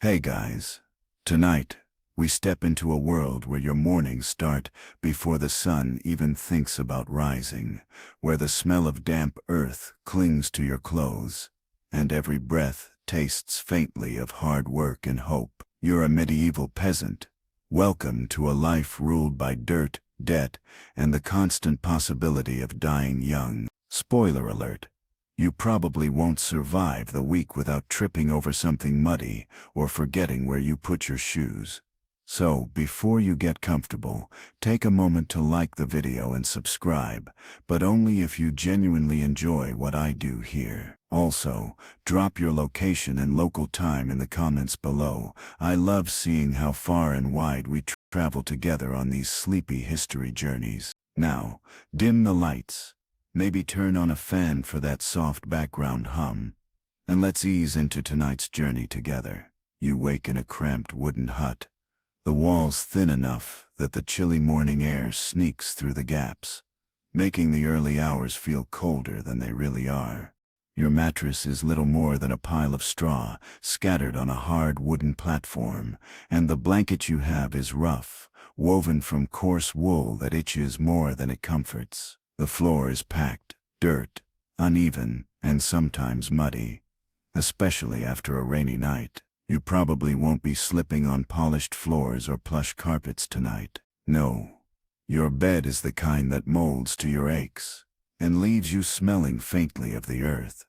Hey guys, tonight we step into a world where your mornings start before the sun even thinks about rising, where the smell of damp earth clings to your clothes, and every breath tastes faintly of hard work and hope. You're a medieval peasant. Welcome to a life ruled by dirt, debt, and the constant possibility of dying young. Spoiler alert. You probably won't survive the week without tripping over something muddy or forgetting where you put your shoes. So, before you get comfortable, take a moment to like the video and subscribe, but only if you genuinely enjoy what I do here. Also, drop your location and local time in the comments below. I love seeing how far and wide we travel together on these sleepy history journeys. Now, dim the lights. Maybe turn on a fan for that soft background hum, and let's ease into tonight's journey together. You wake in a cramped wooden hut, the walls thin enough that the chilly morning air sneaks through the gaps, making the early hours feel colder than they really are. Your mattress is little more than a pile of straw scattered on a hard wooden platform, and the blanket you have is rough, woven from coarse wool that itches more than it comforts. The floor is packed, dirt, uneven, and sometimes muddy, especially after a rainy night. You probably won't be slipping on polished floors or plush carpets tonight. No, your bed is the kind that molds to your aches and leaves you smelling faintly of the earth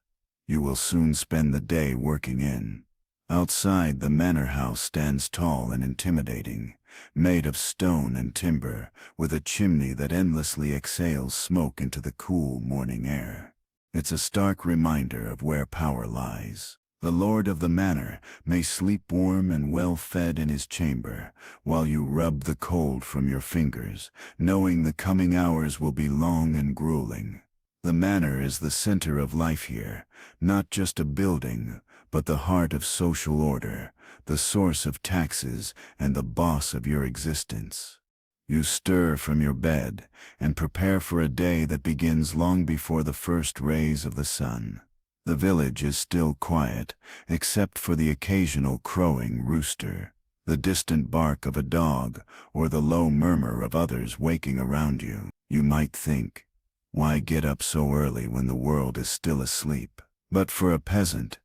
you will soon spend the day working in. Outside, the manor house stands tall and intimidating, made of stone and timber, with a chimney that endlessly exhales smoke into the cool morning air. It's a stark reminder of where power lies. The lord of the manor may sleep warm and well-fed in his chamber, while you rub the cold from your fingers, knowing the coming hours will be long and grueling. The manor is the center of life here, not just a building, but the heart of social order, the source of taxes, and the boss of your existence. You stir from your bed and prepare for a day that begins long before the first rays of the sun. The village is still quiet, except for the occasional crowing rooster, the distant bark of a dog, or the low murmur of others waking around you. You might think, why get up so early when the world is still asleep? But for a peasant,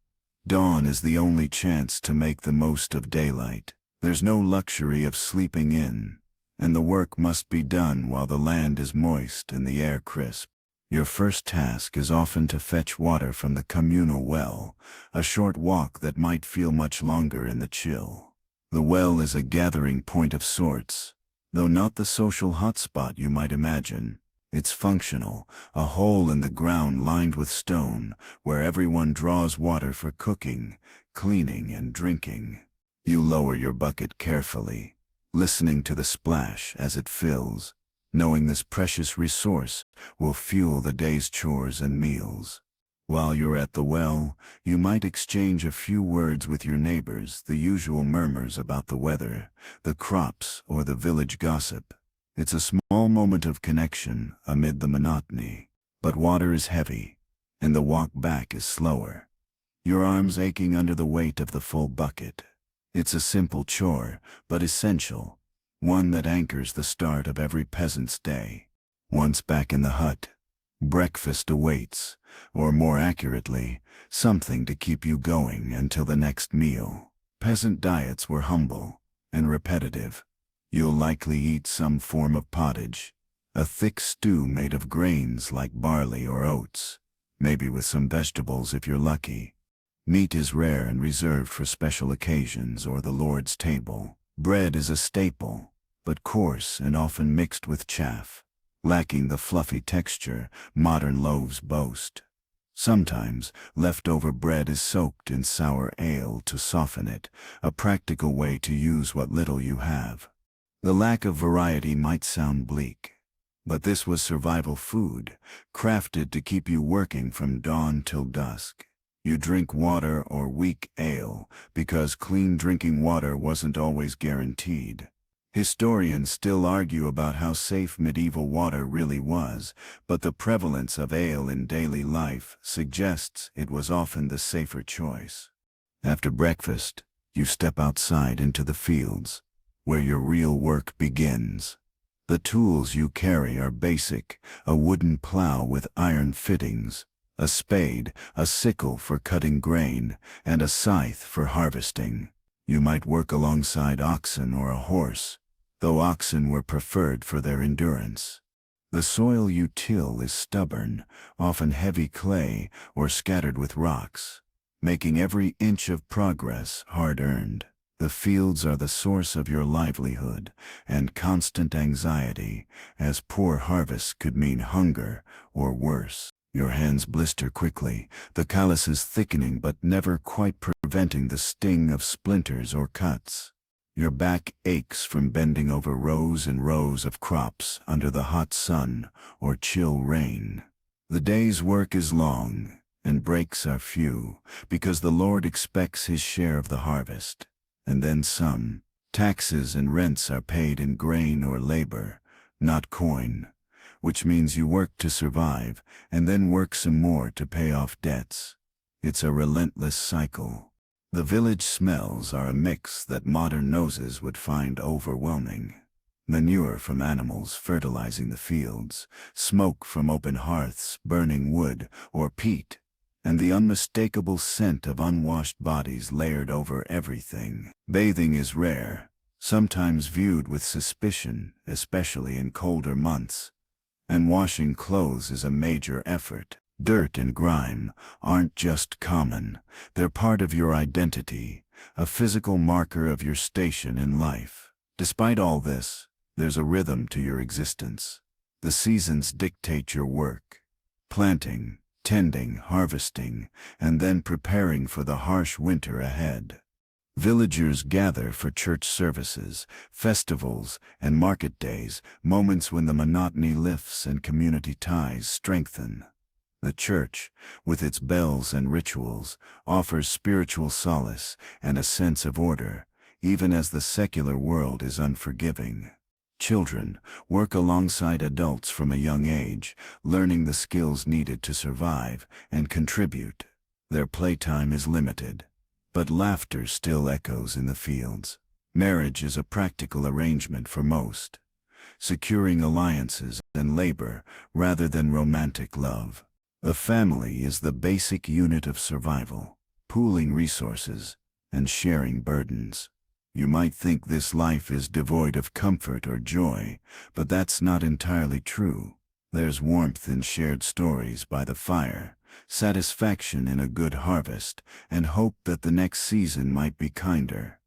dawn is the only chance to make the most of daylight. There's no luxury of sleeping in, and the work must be done while the land is moist and the air crisp. Your first task is often to fetch water from the communal well, a short walk that might feel much longer in the chill. The well is a gathering point of sorts, though not the social hotspot you might imagine. It's functional, a hole in the ground lined with stone, where everyone draws water for cooking, cleaning, and drinking. You lower your bucket carefully, listening to the splash as it fills, knowing this precious resource will fuel the day's chores and meals. While you're at the well, you might exchange a few words with your neighbors, the usual murmurs about the weather, the crops, or the village gossip. It's a small moment of connection amid the monotony, but water is heavy, and the walk back is slower, your arms aching under the weight of the full bucket. It's a simple chore, but essential, one that anchors the start of every peasant's day. Once back in the hut, breakfast awaits, or more accurately, something to keep you going until the next meal. Peasant diets were humble and repetitive. You'll likely eat some form of pottage, a thick stew made of grains like barley or oats, maybe with some vegetables if you're lucky. Meat is rare and reserved for special occasions or the Lord's table. Bread is a staple, but coarse and often mixed with chaff, lacking the fluffy texture modern loaves boast. Sometimes, leftover bread is soaked in sour ale to soften it, a practical way to use what little you have. The lack of variety might sound bleak, but this was survival food, crafted to keep you working from dawn till dusk. You drink water or weak ale, because clean drinking water wasn't always guaranteed. Historians still argue about how safe medieval water really was, but the prevalence of ale in daily life suggests it was often the safer choice. After breakfast, You step outside into the fields, where your real work begins. The tools you carry are basic: a wooden plow with iron fittings, a spade, a sickle for cutting grain, and a scythe for harvesting. You might work alongside oxen or a horse, though oxen were preferred for their endurance. The soil you till is stubborn, often heavy clay or scattered with rocks, making every inch of progress hard-earned. The fields are the source of your livelihood and constant anxiety, as poor harvests could mean hunger or worse. Your hands blister quickly, the calluses thickening but never quite preventing the sting of splinters or cuts. Your back aches from bending over rows and rows of crops under the hot sun or chill rain. The day's work is long, and breaks are few, because the Lord expects his share of the harvest. And then some. Taxes and rents are paid in grain or labor, not coin, which means you work to survive, and then work some more to pay off debts. It's a relentless cycle. The village smells are a mix that modern noses would find overwhelming. Manure from animals fertilizing the fields, smoke from open hearths burning wood or peat, and the unmistakable scent of unwashed bodies layered over everything. Bathing is rare, sometimes viewed with suspicion, especially in colder months. And washing clothes is a major effort. Dirt and grime aren't just common, they're part of your identity, a physical marker of your station in life. Despite all this, there's a rhythm to your existence. The seasons dictate your work. Planting, tending, harvesting, and then preparing for the harsh winter ahead. Villagers gather for church services, festivals, and market days, moments when the monotony lifts and community ties strengthen. The church, with its bells and rituals, offers spiritual solace and a sense of order, even as the secular world is unforgiving. Children work alongside adults from a young age, learning the skills needed to survive and contribute. Their playtime is limited, but laughter still echoes in the fields. Marriage is a practical arrangement for most, securing alliances and labor rather than romantic love. The family is the basic unit of survival, pooling resources and sharing burdens. You might think this life is devoid of comfort or joy, but that's not entirely true. There's warmth in shared stories by the fire, satisfaction in a good harvest, and hope that the next season might be kinder.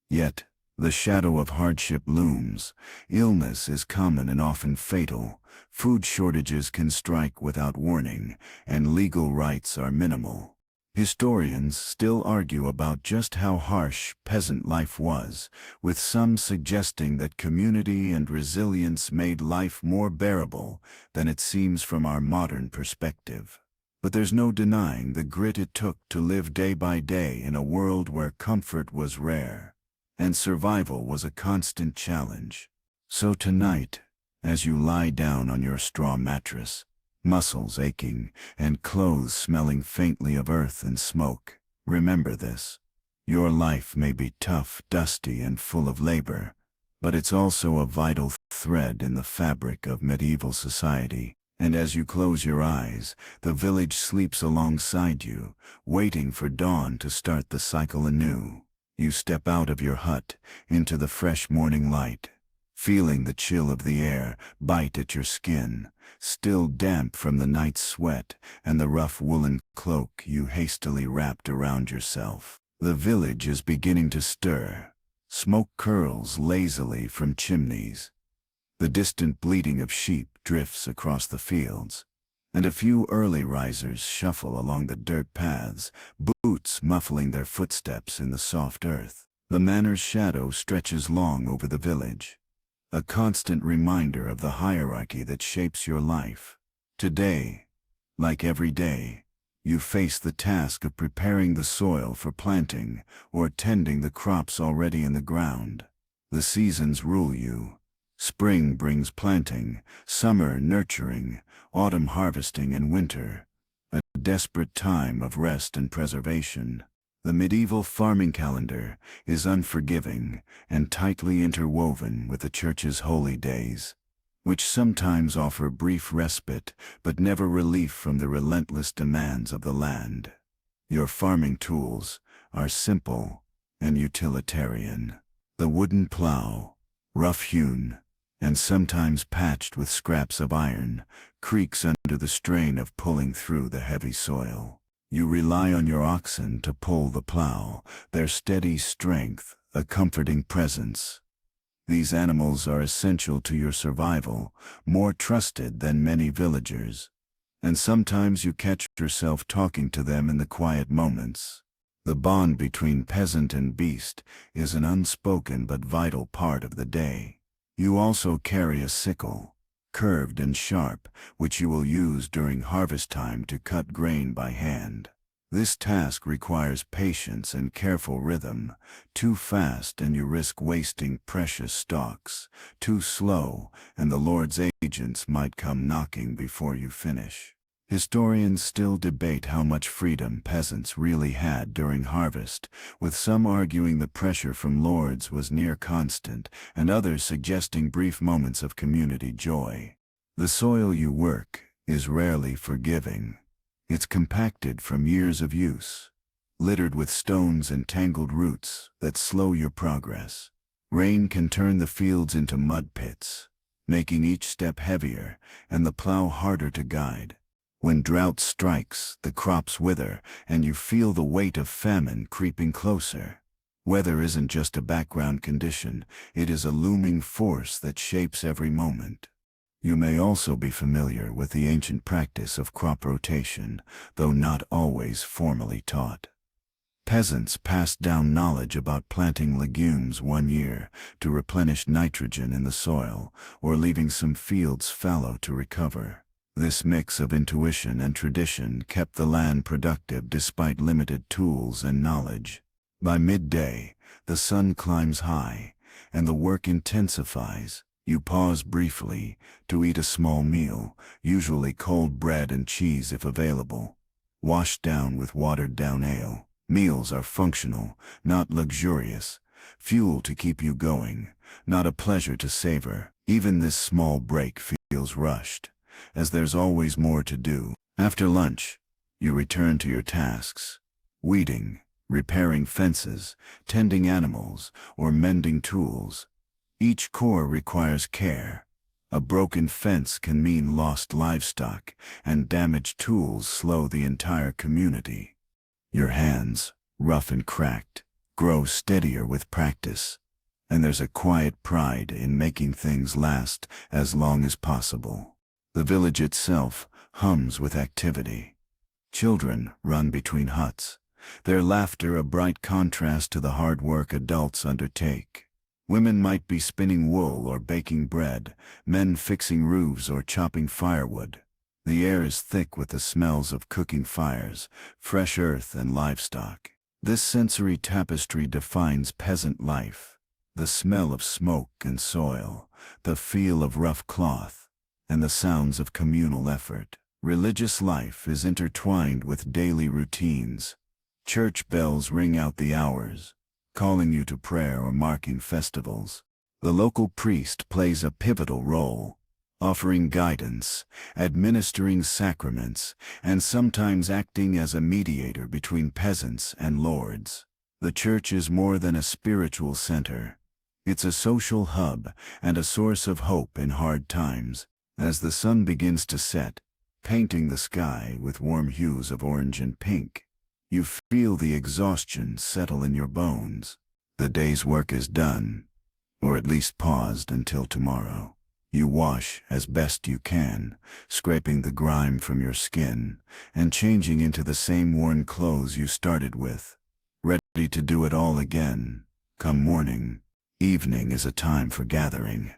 Yet, the shadow of hardship looms. Illness is common and often fatal. Food shortages can strike without warning, and legal rights are minimal. Historians still argue about just how harsh peasant life was, with some suggesting that community and resilience made life more bearable than it seems from our modern perspective. But there's no denying the grit it took to live day by day in a world where comfort was rare, and survival was a constant challenge. So tonight, as you lie down on your straw mattress, muscles aching, and clothes smelling faintly of earth and smoke, remember this. Your life may be tough, dusty, and full of labor, but it's also a vital thread in the fabric of medieval society. And as you close your eyes, the village sleeps alongside you, waiting for dawn to start the cycle anew. You step out of your hut, into the fresh morning light, feeling the chill of the air bite at your skin, still damp from the night's sweat and the rough woolen cloak you hastily wrapped around yourself. The village is beginning to stir. Smoke curls lazily from chimneys. The distant bleating of sheep drifts across the fields, and a few early risers shuffle along the dirt paths, boots muffling their footsteps in the soft earth. The manor's shadow stretches long over the village, a constant reminder of the hierarchy that shapes your life. Today, like every day, you face the task of preparing the soil for planting or tending the crops already in the ground. The seasons rule you. Spring brings planting, summer nurturing, autumn harvesting, and winter, a desperate time of rest and preservation. The medieval farming calendar is unforgiving and tightly interwoven with the church's holy days, which sometimes offer brief respite but never relief from the relentless demands of the land. Your farming tools are simple and utilitarian. The wooden plow, rough-hewn, and sometimes patched with scraps of iron, creaks under the strain of pulling through the heavy soil. You rely on your oxen to pull the plow, their steady strength a comforting presence. These animals are essential to your survival, more trusted than many villagers. And sometimes you catch yourself talking to them in the quiet moments. The bond between peasant and beast is an unspoken but vital part of the day. You also carry a sickle, curved and sharp, which you will use during harvest time to cut grain by hand. This task requires patience and careful rhythm. Too fast and you risk wasting precious stalks. Too slow and the Lord's agents might come knocking before you finish. Historians still debate how much freedom peasants really had during harvest, with some arguing the pressure from lords was near constant, and others suggesting brief moments of community joy. The soil you work is rarely forgiving. It's compacted from years of use, littered with stones and tangled roots that slow your progress. Rain can turn the fields into mud pits, making each step heavier and the plow harder to guide. When drought strikes, the crops wither, and you feel the weight of famine creeping closer. Weather isn't just a background condition, it is a looming force that shapes every moment. You may also be familiar with the ancient practice of crop rotation, though not always formally taught. Peasants passed down knowledge about planting legumes one year to replenish nitrogen in the soil, or leaving some fields fallow to recover. This mix of intuition and tradition kept the land productive despite limited tools and knowledge. By midday, the sun climbs high, and the work intensifies. You pause briefly to eat a small meal, usually cold bread and cheese if available, washed down with watered-down ale. Meals are functional, not luxurious, fuel to keep you going, not a pleasure to savor. Even this small break feels rushed, as there's always more to do. After lunch, you return to your tasks, weeding, repairing fences, tending animals, or mending tools. Each chore requires care. A broken fence can mean lost livestock, and damaged tools slow the entire community. Your hands, rough and cracked, grow steadier with practice, and there's a quiet pride in making things last as long as possible. The village itself hums with activity. Children run between huts, their laughter a bright contrast to the hard work adults undertake. Women might be spinning wool or baking bread, men fixing roofs or chopping firewood. The air is thick with the smells of cooking fires, fresh earth and livestock. This sensory tapestry defines peasant life. The smell of smoke and soil, the feel of rough cloth, and the sounds of communal effort. Religious life is intertwined with daily routines. Church bells ring out the hours, calling you to prayer or marking festivals. The local priest plays a pivotal role, offering guidance, administering sacraments, and sometimes acting as a mediator between peasants and lords. The church is more than a spiritual center. It's a social hub and a source of hope in hard times. As the sun begins to set, painting the sky with warm hues of orange and pink, you feel the exhaustion settle in your bones. The day's work is done, or at least paused until tomorrow. You wash as best you can, scraping the grime from your skin, and changing into the same worn clothes you started with, ready to do it all again. Come morning, evening is a time for gathering.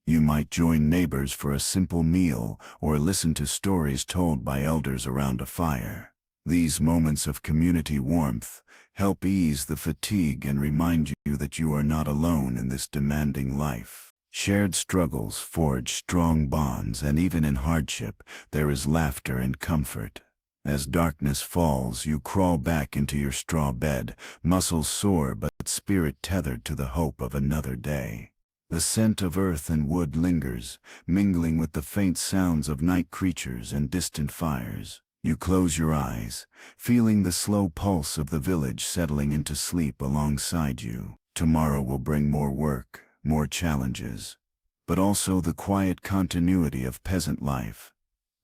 You might join neighbors for a simple meal or listen to stories told by elders around a fire. These moments of community warmth help ease the fatigue and remind you that you are not alone in this demanding life. Shared struggles forge strong bonds, and even in hardship, there is laughter and comfort. As darkness falls, you crawl back into your straw bed, muscles sore but spirit tethered to the hope of another day. The scent of earth and wood lingers, mingling with the faint sounds of night creatures and distant fires. You close your eyes, feeling the slow pulse of the village settling into sleep alongside you. Tomorrow will bring more work, more challenges, but also the quiet continuity of peasant life.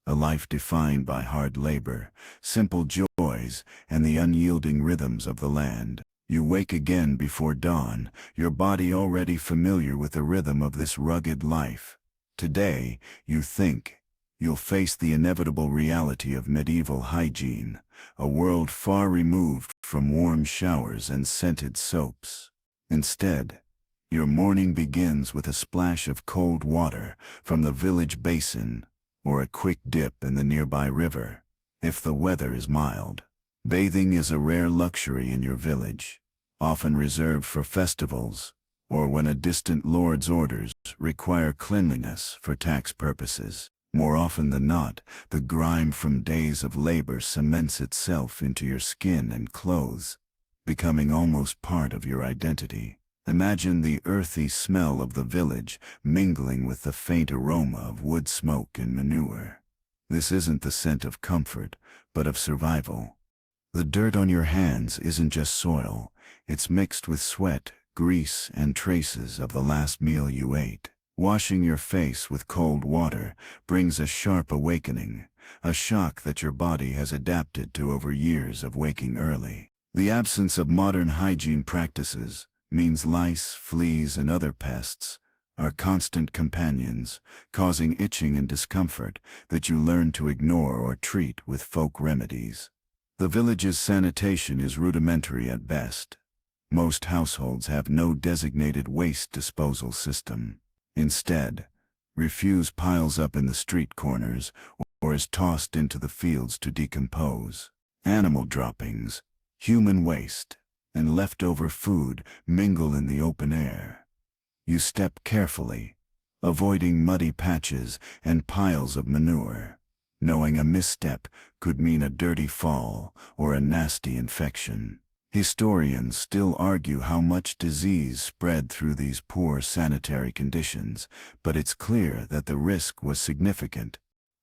A life defined by hard labor, simple joys, and the unyielding rhythms of the land. You wake again before dawn, your body already familiar with the rhythm of this rugged life. Today, you think, you'll face the inevitable reality of medieval hygiene, a world far removed from warm showers and scented soaps. Instead, your morning begins with a splash of cold water from the village basin, or a quick dip in the nearby river, if the weather is mild. Bathing is a rare luxury in your village, often reserved for festivals, or when a distant lord's orders require cleanliness for tax purposes. More often than not, the grime from days of labor cements itself into your skin and clothes, becoming almost part of your identity. Imagine the earthy smell of the village mingling with the faint aroma of wood smoke and manure. This isn't the scent of comfort, but of survival. The dirt on your hands isn't just soil, it's mixed with sweat, grease, and traces of the last meal you ate. Washing your face with cold water brings a sharp awakening, a shock that your body has adapted to over years of waking early. The absence of modern hygiene practices means lice, fleas, and other pests are constant companions, causing itching and discomfort that you learn to ignore or treat with folk remedies. The village's sanitation is rudimentary at best. Most households have no designated waste disposal system. Instead, refuse piles up in the street corners or is tossed into the fields to decompose. Animal droppings, human waste, and leftover food mingle in the open air. You step carefully, avoiding muddy patches and piles of manure, knowing a misstep could mean a dirty fall or a nasty infection. Historians still argue how much disease spread through these poor sanitary conditions, but it's clear that the risk was significant.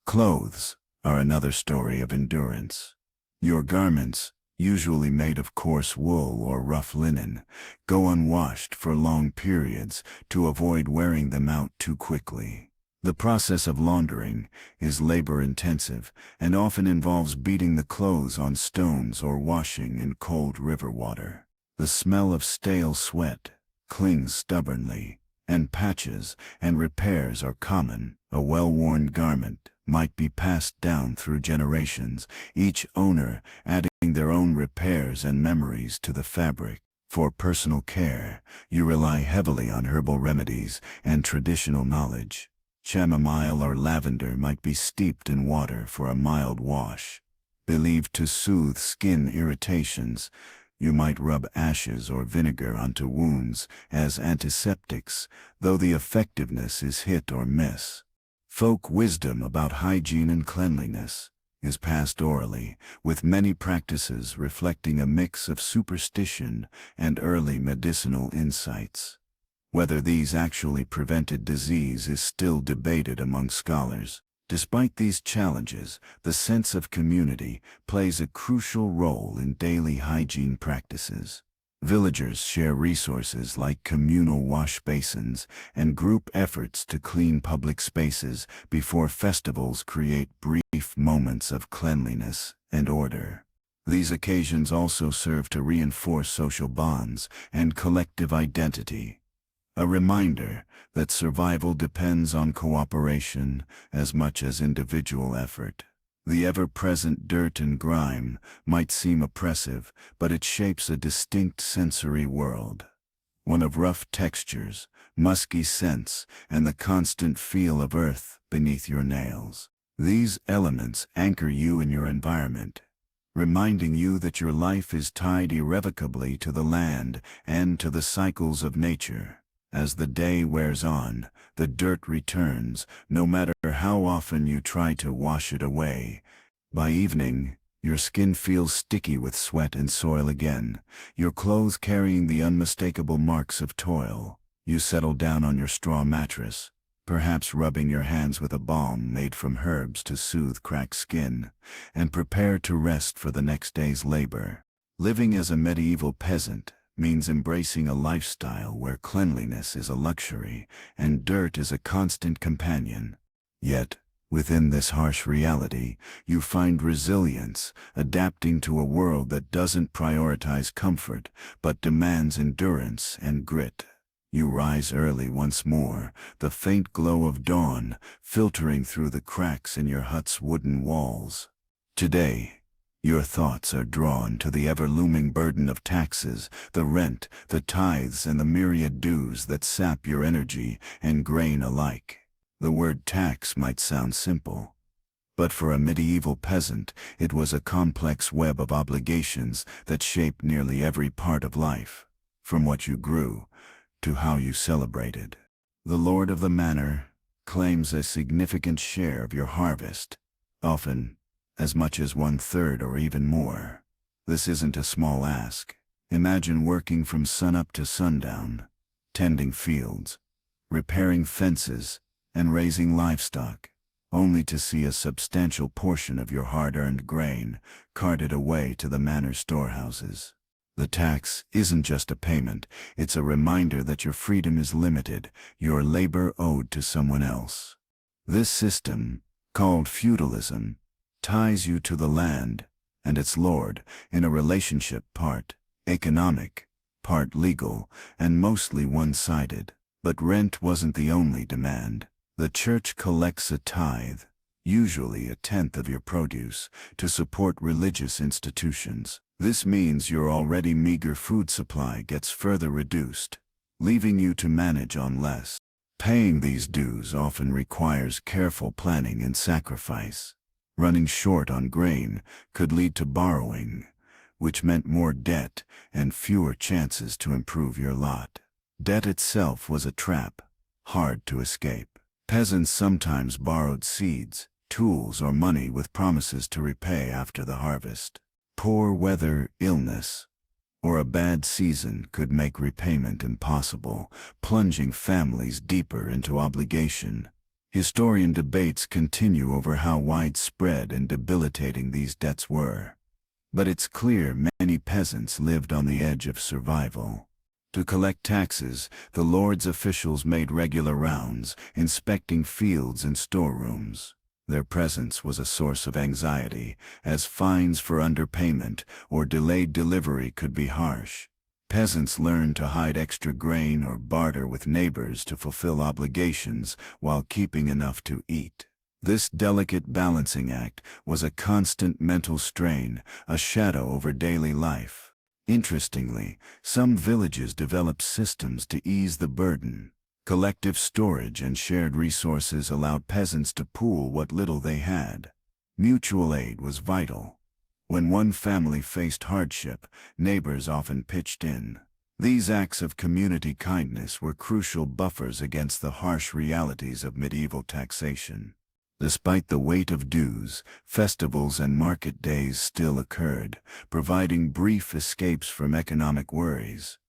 Clothes are another story of endurance. Your garments, usually made of coarse wool or rough linen, go unwashed for long periods to avoid wearing them out too quickly. The process of laundering is labor-intensive and often involves beating the clothes on stones or washing in cold river water. The smell of stale sweat clings stubbornly, and patches and repairs are common. A well-worn garment might be passed down through generations, each owner adding their own repairs and memories to the fabric. For personal care, you rely heavily on herbal remedies and traditional knowledge. Chamomile or lavender might be steeped in water for a mild wash. Believed to soothe skin irritations, you might rub ashes or vinegar onto wounds as antiseptics, though the effectiveness is hit or miss. Folk wisdom about hygiene and cleanliness is passed orally, with many practices reflecting a mix of superstition and early medicinal insights. Whether these actually prevented disease is still debated among scholars. Despite these challenges, the sense of community plays a crucial role in daily hygiene practices. Villagers share resources like communal wash basins and group efforts to clean public spaces before festivals create brief moments of cleanliness and order. These occasions also serve to reinforce social bonds and collective identity. A reminder that survival depends on cooperation as much as individual effort. The ever-present dirt and grime might seem oppressive, but it shapes a distinct sensory world. One of rough textures, musky scents, and the constant feel of earth beneath your nails. These elements anchor you in your environment, reminding you that your life is tied irrevocably to the land and to the cycles of nature. As the day wears on, the dirt returns, no matter how often you try to wash it away. By evening, Your skin feels sticky with sweat and soil again, your clothes carrying the unmistakable marks of toil. You settle down on your straw mattress, perhaps rubbing your hands with a balm made from herbs to soothe cracked skin, and prepare to rest for the next day's labor. Living as a medieval peasant means embracing a lifestyle where cleanliness is a luxury and dirt is a constant companion. Yet, within this harsh reality, you find resilience, adapting to a world that doesn't prioritize comfort, but demands endurance and grit. You rise early once more, the faint glow of dawn filtering through the cracks in your hut's wooden walls. Today, your thoughts are drawn to the ever-looming burden of taxes, the rent, the tithes, and the myriad dues that sap your energy and grain alike. The word tax might sound simple, but for a medieval peasant, it was a complex web of obligations that shaped nearly every part of life, from what you grew to how you celebrated. The lord of the manor claims a significant share of your harvest, often as much as 1/3 or even more. This isn't a small ask. Imagine working from sunup to sundown, tending fields, repairing fences, and raising livestock, only to see a substantial portion of your hard-earned grain carted away to the manor storehouses. The tax isn't just a payment, it's a reminder that your freedom is limited, your labor owed to someone else. This system, called feudalism, ties you to the land and its lord in a relationship part economic, part legal, and mostly one-sided. But rent wasn't the only demand. The church collects a tithe, usually 1/10 of your produce, to support religious institutions. This means your already meager food supply gets further reduced, leaving you to manage on less. Paying these dues often requires careful planning and sacrifice. Running short on grain could lead to borrowing, which meant more debt and fewer chances to improve your lot. Debt itself was a trap, hard to escape. Peasants sometimes borrowed seeds, tools, or money with promises to repay after the harvest. Poor weather, illness, or a bad season could make repayment impossible, plunging families deeper into obligation. Historian debates continue over how widespread and debilitating these debts were. But it's clear many peasants lived on the edge of survival. To collect taxes, the lord's officials made regular rounds, inspecting fields and storerooms. Their presence was a source of anxiety, as fines for underpayment or delayed delivery could be harsh. Peasants learned to hide extra grain or barter with neighbors to fulfill obligations while keeping enough to eat. This delicate balancing act was a constant mental strain, a shadow over daily life. Interestingly, some villages developed systems to ease the burden. Collective storage and shared resources allowed peasants to pool what little they had. Mutual aid was vital. When one family faced hardship, neighbors often pitched in. These acts of community kindness were crucial buffers against the harsh realities of medieval taxation. Despite the weight of dues, festivals and market days still occurred, providing brief escapes from economic worries.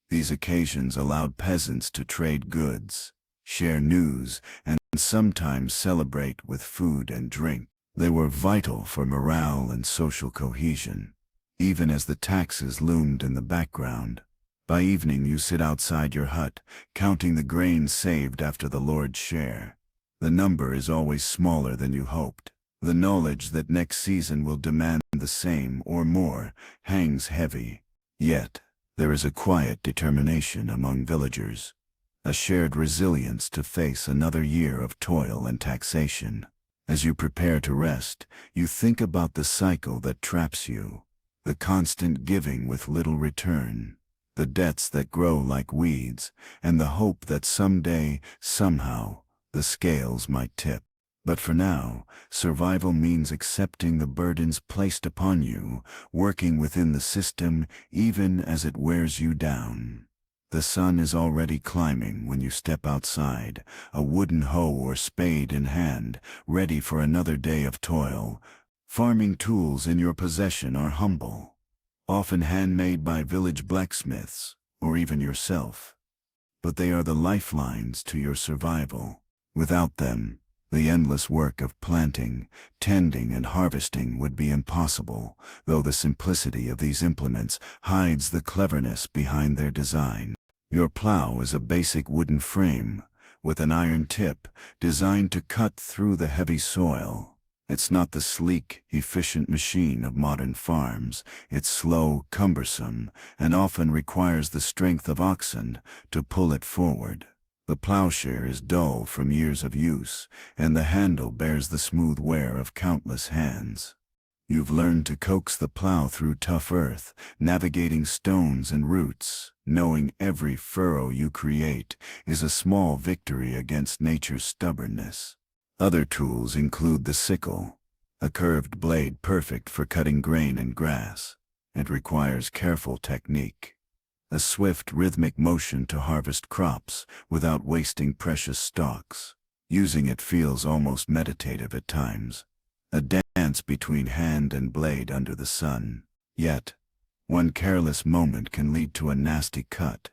These occasions allowed peasants to trade goods, share news, and sometimes celebrate with food and drink. They were vital for morale and social cohesion, even as the taxes loomed in the background. By evening you sit outside your hut, counting the grain saved after the Lord's share. The number is always smaller than you hoped. The knowledge that next season will demand the same or more hangs heavy. Yet, there is a quiet determination among villagers, a shared resilience to face another year of toil and taxation. As you prepare to rest, you think about the cycle that traps you, the constant giving with little return, the debts that grow like weeds, and the hope that someday, somehow, the scales might tip. But for now, survival means accepting the burdens placed upon you, working within the system even as it wears you down. The sun is already climbing when you step outside, a wooden hoe or spade in hand, ready for another day of toil. Farming tools in your possession are humble, often handmade by village blacksmiths or even yourself. But they are the lifelines to your survival. Without them, the endless work of planting, tending, and harvesting would be impossible, though the simplicity of these implements hides the cleverness behind their design. Your plow is a basic wooden frame with an iron tip designed to cut through the heavy soil. It's not the sleek, efficient machine of modern farms. It's slow, cumbersome, and often requires the strength of oxen to pull it forward. The plowshare is dull from years of use, and the handle bears the smooth wear of countless hands. You've learned to coax the plow through tough earth, navigating stones and roots, knowing every furrow you create is a small victory against nature's stubbornness. Other tools include the sickle, a curved blade perfect for cutting grain and grass. It requires careful technique, a swift rhythmic motion to harvest crops without wasting precious stalks. Using it feels almost meditative at times, a dance between hand and blade under the sun. Yet, one careless moment can lead to a nasty cut,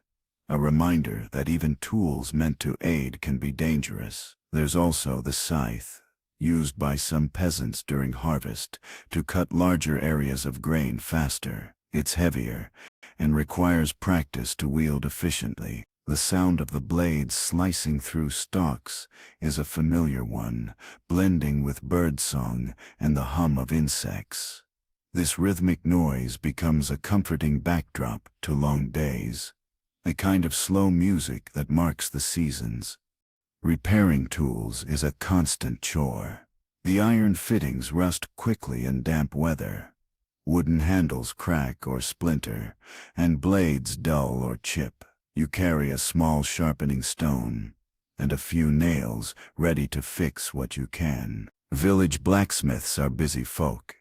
a reminder that even tools meant to aid can be dangerous. There's also the scythe, used by some peasants during harvest to cut larger areas of grain faster. It's heavier and requires practice to wield efficiently. The sound of the blades slicing through stalks is a familiar one, blending with birdsong and the hum of insects. This rhythmic noise becomes a comforting backdrop to long days, a kind of slow music that marks the seasons. Repairing tools is a constant chore. The iron fittings rust quickly in damp weather. Wooden handles crack or splinter, and blades dull or chip. You carry a small sharpening stone and a few nails ready to fix what you can. Village blacksmiths are busy folk,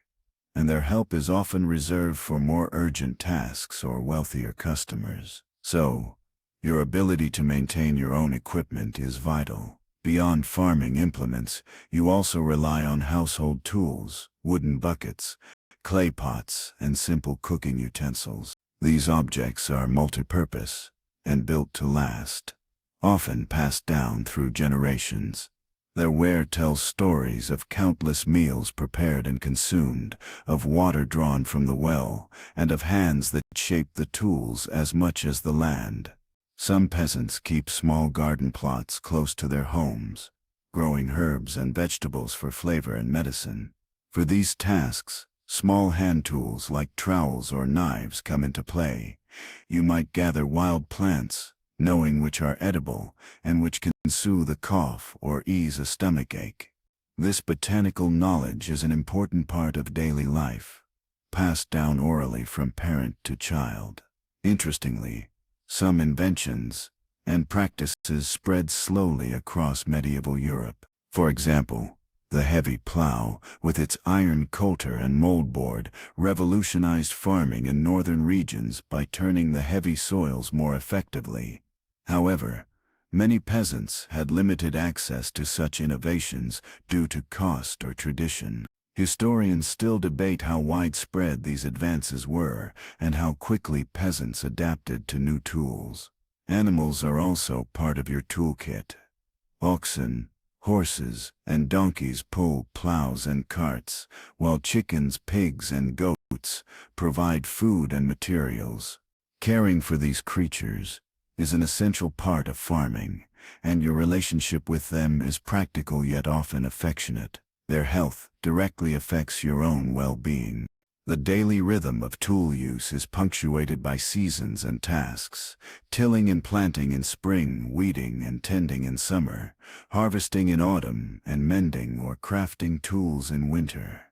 and their help is often reserved for more urgent tasks or wealthier customers. So, your ability to maintain your own equipment is vital. Beyond farming implements, you also rely on household tools, wooden buckets, clay pots, and simple cooking utensils. These objects are multi-purpose and built to last, often passed down through generations. Their wear tells stories of countless meals prepared and consumed, of water drawn from the well, and of hands that shape the tools as much as the land. Some peasants keep small garden plots close to their homes, growing herbs and vegetables for flavor and medicine. For these tasks, small hand tools like trowels or knives come into play. You might gather wild plants, knowing which are edible and which can soothe a cough or ease a stomachache. This botanical knowledge is an important part of daily life, passed down orally from parent to child. Interestingly, some inventions and practices spread slowly across medieval Europe. For example, the heavy plow, with its iron coulter and moldboard, revolutionized farming in northern regions by turning the heavy soils more effectively. However, many peasants had limited access to such innovations due to cost or tradition. Historians still debate how widespread these advances were and how quickly peasants adapted to new tools. Animals are also part of your toolkit. Oxen, horses, and donkeys pull plows and carts, while chickens, pigs, and goats provide food and materials. Caring for these creatures is an essential part of farming, and your relationship with them is practical yet often affectionate. Their health directly affects your own well-being. The daily rhythm of tool use is punctuated by seasons and tasks: tilling and planting in spring, weeding and tending in summer, harvesting in autumn, and mending or crafting tools in winter.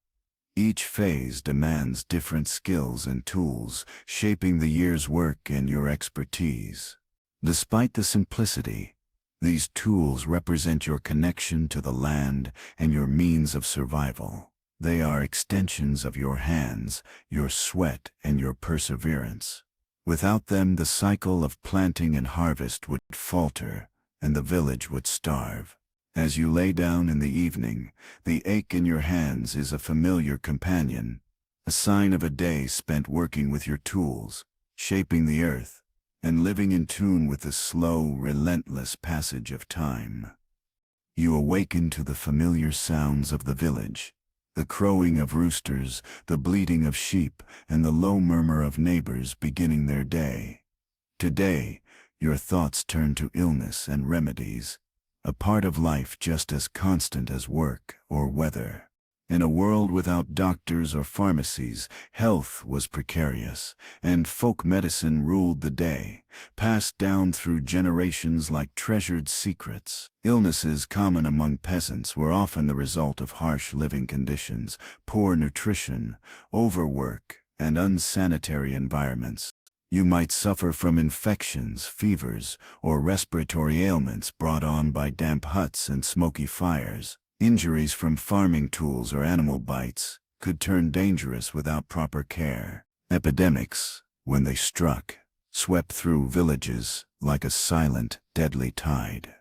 Each phase demands different skills and tools, shaping the year's work and your expertise. Despite the simplicity, these tools represent your connection to the land and your means of survival. They are extensions of your hands, your sweat, and your perseverance. Without them, the cycle of planting and harvest would falter, and the village would starve. As you lay down in the evening, the ache in your hands is a familiar companion, a sign of a day spent working with your tools, shaping the earth, and living in tune with the slow, relentless passage of time. You awaken to the familiar sounds of the village, the crowing of roosters, the bleating of sheep, and the low murmur of neighbors beginning their day. Today, your thoughts turn to illness and remedies, a part of life just as constant as work or weather. In a world without doctors or pharmacies, health was precarious, and folk medicine ruled the day, passed down through generations like treasured secrets. Illnesses common among peasants were often the result of harsh living conditions, poor nutrition, overwork, and unsanitary environments. You might suffer from infections, fevers, or respiratory ailments brought on by damp huts and smoky fires. Injuries from farming tools or animal bites could turn dangerous without proper care. Epidemics, when they struck, swept through villages like a silent, deadly tide.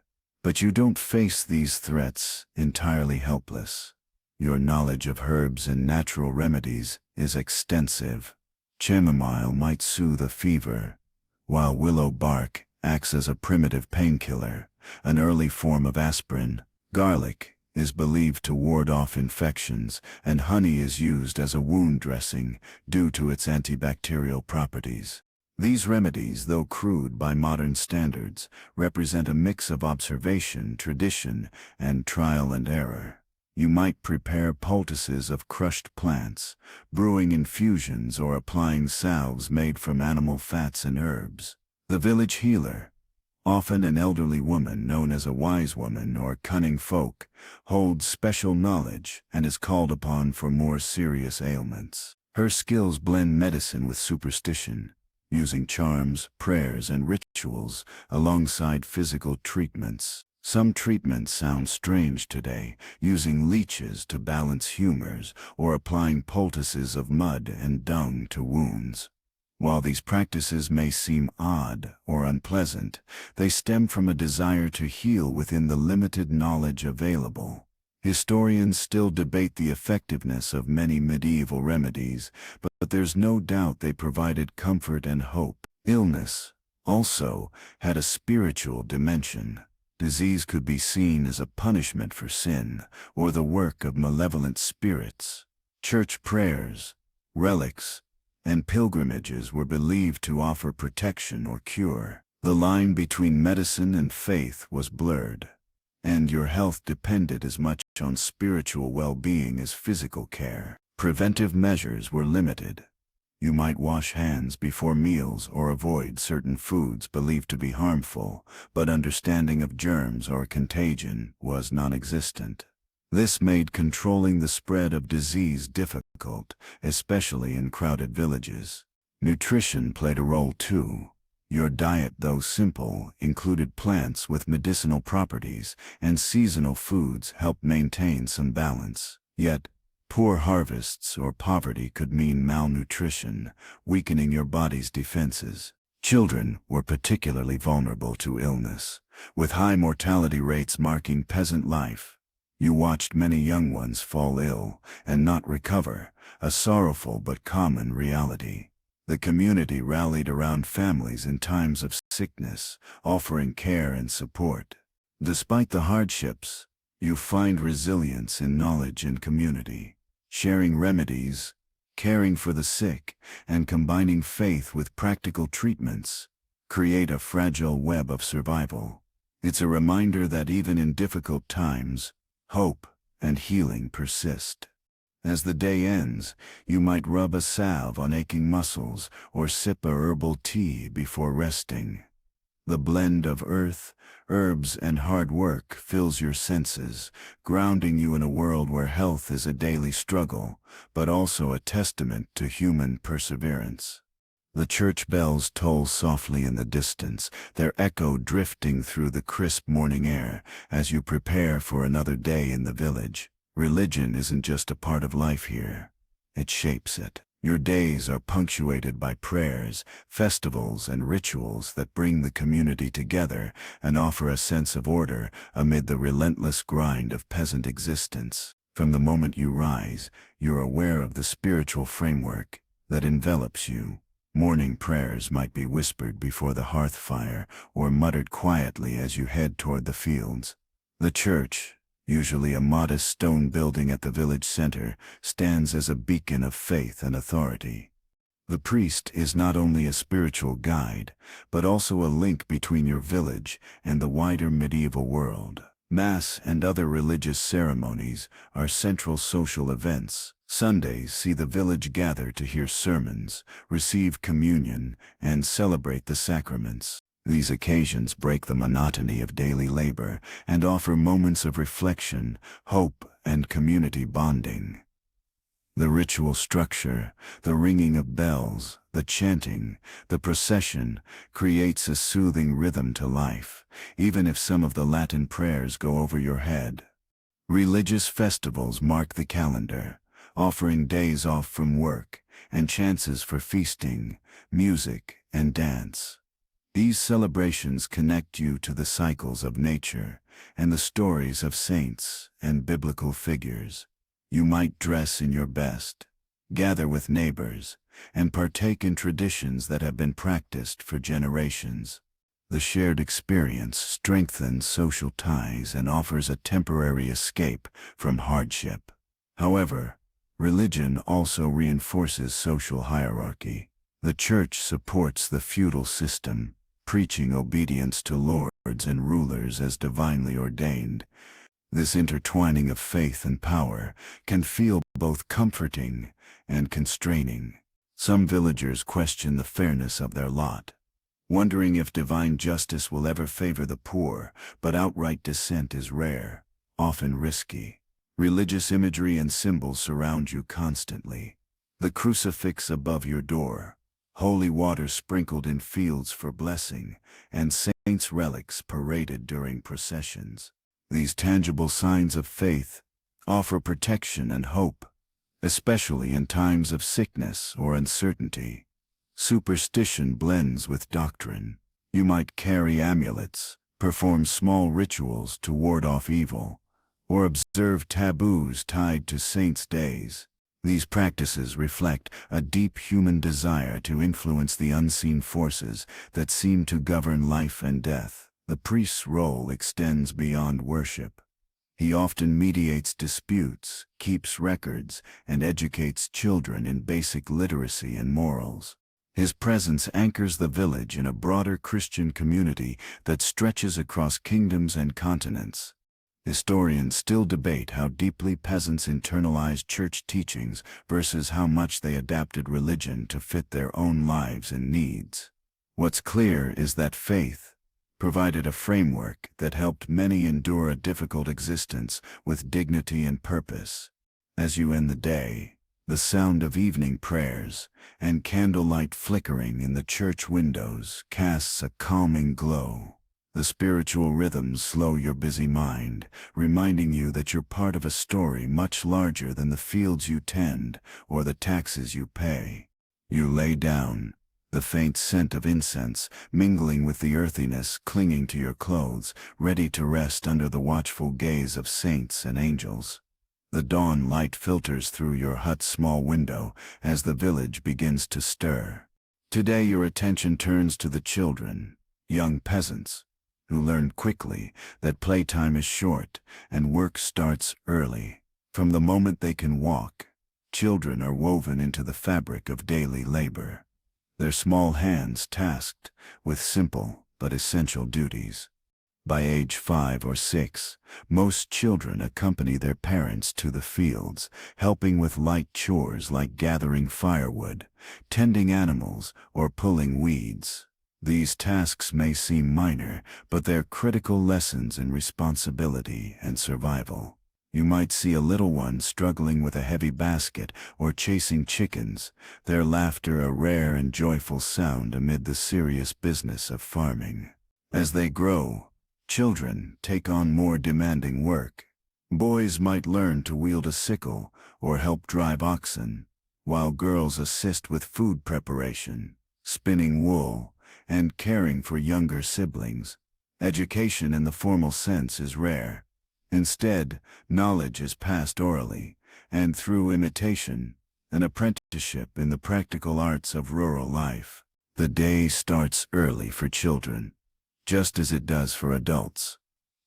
But you don't face these threats entirely helpless. Your knowledge of herbs and natural remedies is extensive. Chamomile might soothe a fever, while willow bark acts as a primitive painkiller, an early form of aspirin. Garlic is believed to ward off infections, and honey is used as a wound dressing due to its antibacterial properties. These remedies, though crude by modern standards, represent a mix of observation, tradition, and trial and error. You might prepare poultices of crushed plants, brewing infusions or applying salves made from animal fats and herbs. The village healer, often an elderly woman known as a wise woman or cunning folk, holds special knowledge and is called upon for more serious ailments. Her skills blend medicine with superstition, using charms, prayers, and rituals alongside physical treatments. Some treatments sound strange today, using leeches to balance humors or applying poultices of mud and dung to wounds. While these practices may seem odd or unpleasant, they stem from a desire to heal within the limited knowledge available. Historians still debate the effectiveness of many medieval remedies, but there's no doubt they provided comfort and hope. Illness, also, had a spiritual dimension. Disease could be seen as a punishment for sin or the work of malevolent spirits. Church prayers, relics, and pilgrimages were believed to offer protection or cure. The line between medicine and faith was blurred, and your health depended as much on spiritual well-being as physical care. Preventive measures were limited. You might wash hands before meals or avoid certain foods believed to be harmful, but understanding of germs or contagion was non-existent. This made controlling the spread of disease difficult, especially in crowded villages. Nutrition played a role too. Your diet, though simple, included plants with medicinal properties, and seasonal foods helped maintain some balance. Yet, poor harvests or poverty could mean malnutrition, weakening your body's defenses. Children were particularly vulnerable to illness, with high mortality rates marking peasant life. You watched many young ones fall ill and not recover, a sorrowful but common reality. The community rallied around families in times of sickness, offering care and support. Despite the hardships, you find resilience in knowledge and community. Sharing remedies, caring for the sick, and combining faith with practical treatments create a fragile web of survival. It's a reminder that even in difficult times, hope and healing persist. As the day ends, you might rub a salve on aching muscles or sip a herbal tea before resting. The blend of earth, herbs, and hard work fills your senses, grounding you in a world where health is a daily struggle, but also a testament to human perseverance. The church bells toll softly in the distance, their echo drifting through the crisp morning air as you prepare for another day in the village. Religion isn't just a part of life here. It shapes it. Your days are punctuated by prayers, festivals, and rituals that bring the community together and offer a sense of order amid the relentless grind of peasant existence. From the moment you rise, you're aware of the spiritual framework that envelops you. Morning prayers might be whispered before the hearth fire or muttered quietly as you head toward the fields. The church, usually a modest stone building at the village center, stands as a beacon of faith and authority. The priest is not only a spiritual guide, but also a link between your village and the wider medieval world. Mass and other religious ceremonies are central social events. Sundays see the village gather to hear sermons, receive communion, and celebrate the sacraments. These occasions break the monotony of daily labor and offer moments of reflection, hope, and community bonding. The ritual structure, the ringing of bells, the chanting, the procession, creates a soothing rhythm to life, even if some of the Latin prayers go over your head. Religious festivals mark the calendar, offering days off from work and chances for feasting, music, and dance. These celebrations connect you to the cycles of nature and the stories of saints and biblical figures. You might dress in your best, gather with neighbors, and partake in traditions that have been practiced for generations. The shared experience strengthens social ties and offers a temporary escape from hardship. However, religion also reinforces social hierarchy. The church supports the feudal system, preaching obedience to lords and rulers as divinely ordained. This intertwining of faith and power can feel both comforting and constraining. Some villagers question the fairness of their lot, wondering if divine justice will ever favor the poor, but outright dissent is rare, often risky. Religious imagery and symbols surround you constantly. The crucifix above your door, holy water sprinkled in fields for blessing, and saints' relics paraded during processions. These tangible signs of faith offer protection and hope, especially in times of sickness or uncertainty. Superstition blends with doctrine. You might carry amulets, perform small rituals to ward off evil, or observe taboos tied to saints' days. These practices reflect a deep human desire to influence the unseen forces that seem to govern life and death. The priest's role extends beyond worship. He often mediates disputes, keeps records, and educates children in basic literacy and morals. His presence anchors the village in a broader Christian community that stretches across kingdoms and continents. Historians still debate how deeply peasants internalized church teachings versus how much they adapted religion to fit their own lives and needs. What's clear is that faith provided a framework that helped many endure a difficult existence with dignity and purpose. As you end the day, the sound of evening prayers and candlelight flickering in the church windows casts a calming glow. The spiritual rhythms slow your busy mind, reminding you that you're part of a story much larger than the fields you tend or the taxes you pay. You lay down, the faint scent of incense mingling with the earthiness clinging to your clothes, ready to rest under the watchful gaze of saints and angels. The dawn light filters through your hut's small window as the village begins to stir. Today your attention turns to the children, young peasants, who learn quickly that playtime is short and work starts early. From the moment they can walk, children are woven into the fabric of daily labor, their small hands tasked with simple but essential duties. By age 5 or 6, most children accompany their parents to the fields, helping with light chores like gathering firewood, tending animals, or pulling weeds. These tasks may seem minor, but they're critical lessons in responsibility and survival. You might see a little one struggling with a heavy basket or chasing chickens, their laughter a rare and joyful sound amid the serious business of farming. As they grow, children take on more demanding work. Boys might learn to wield a sickle or help drive oxen, while girls assist with food preparation, spinning wool, and caring for younger siblings. Education in the formal sense is rare. Instead, knowledge is passed orally, and through imitation, an apprenticeship in the practical arts of rural life. The day starts early for children, just as it does for adults.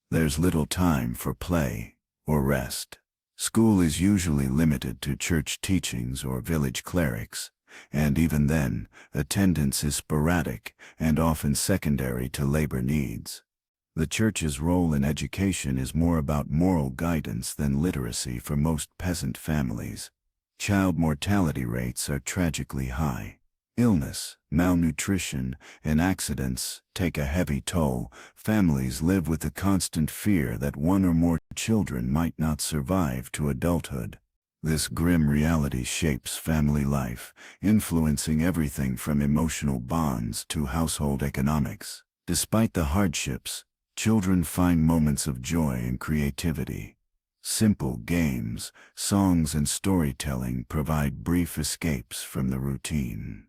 There's little time for play or rest. School is usually limited to church teachings or village clerics, and even then, attendance is sporadic and often secondary to labor needs. The church's role in education is more about moral guidance than literacy for most peasant families. Child mortality rates are tragically high. Illness, malnutrition, and accidents take a heavy toll. Families live with the constant fear that one or more children might not survive to adulthood. This grim reality shapes family life, influencing everything from emotional bonds to household economics. Despite the hardships, children find moments of joy and creativity. Simple games, songs, and storytelling provide brief escapes from the routine.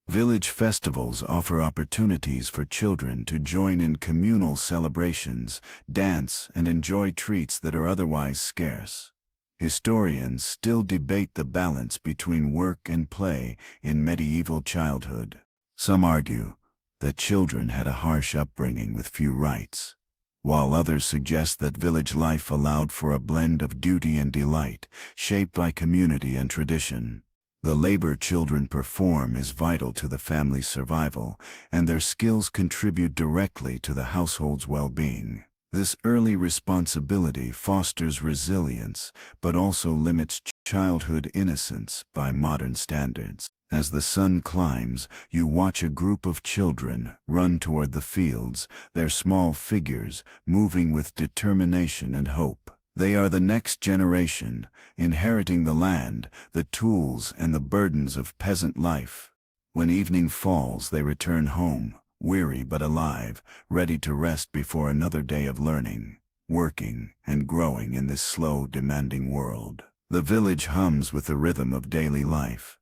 Village festivals offer opportunities for children to join in communal celebrations, dance, and enjoy treats that are otherwise scarce. Historians still debate the balance between work and play in medieval childhood. Some argue that children had a harsh upbringing with few rights, while others suggest that village life allowed for a blend of duty and delight, shaped by community and tradition. The labor children perform is vital to the family's survival, and their skills contribute directly to the household's well-being. This early responsibility fosters resilience, but also limits childhood innocence by modern standards. As the sun climbs, you watch a group of children run toward the fields, their small figures moving with determination and hope. They are the next generation, inheriting the land, the tools, and the burdens of peasant life. When evening falls, they return home, weary but alive, ready to rest before another day of learning, working, and growing in this slow, demanding world. The village hums with the rhythm of daily life.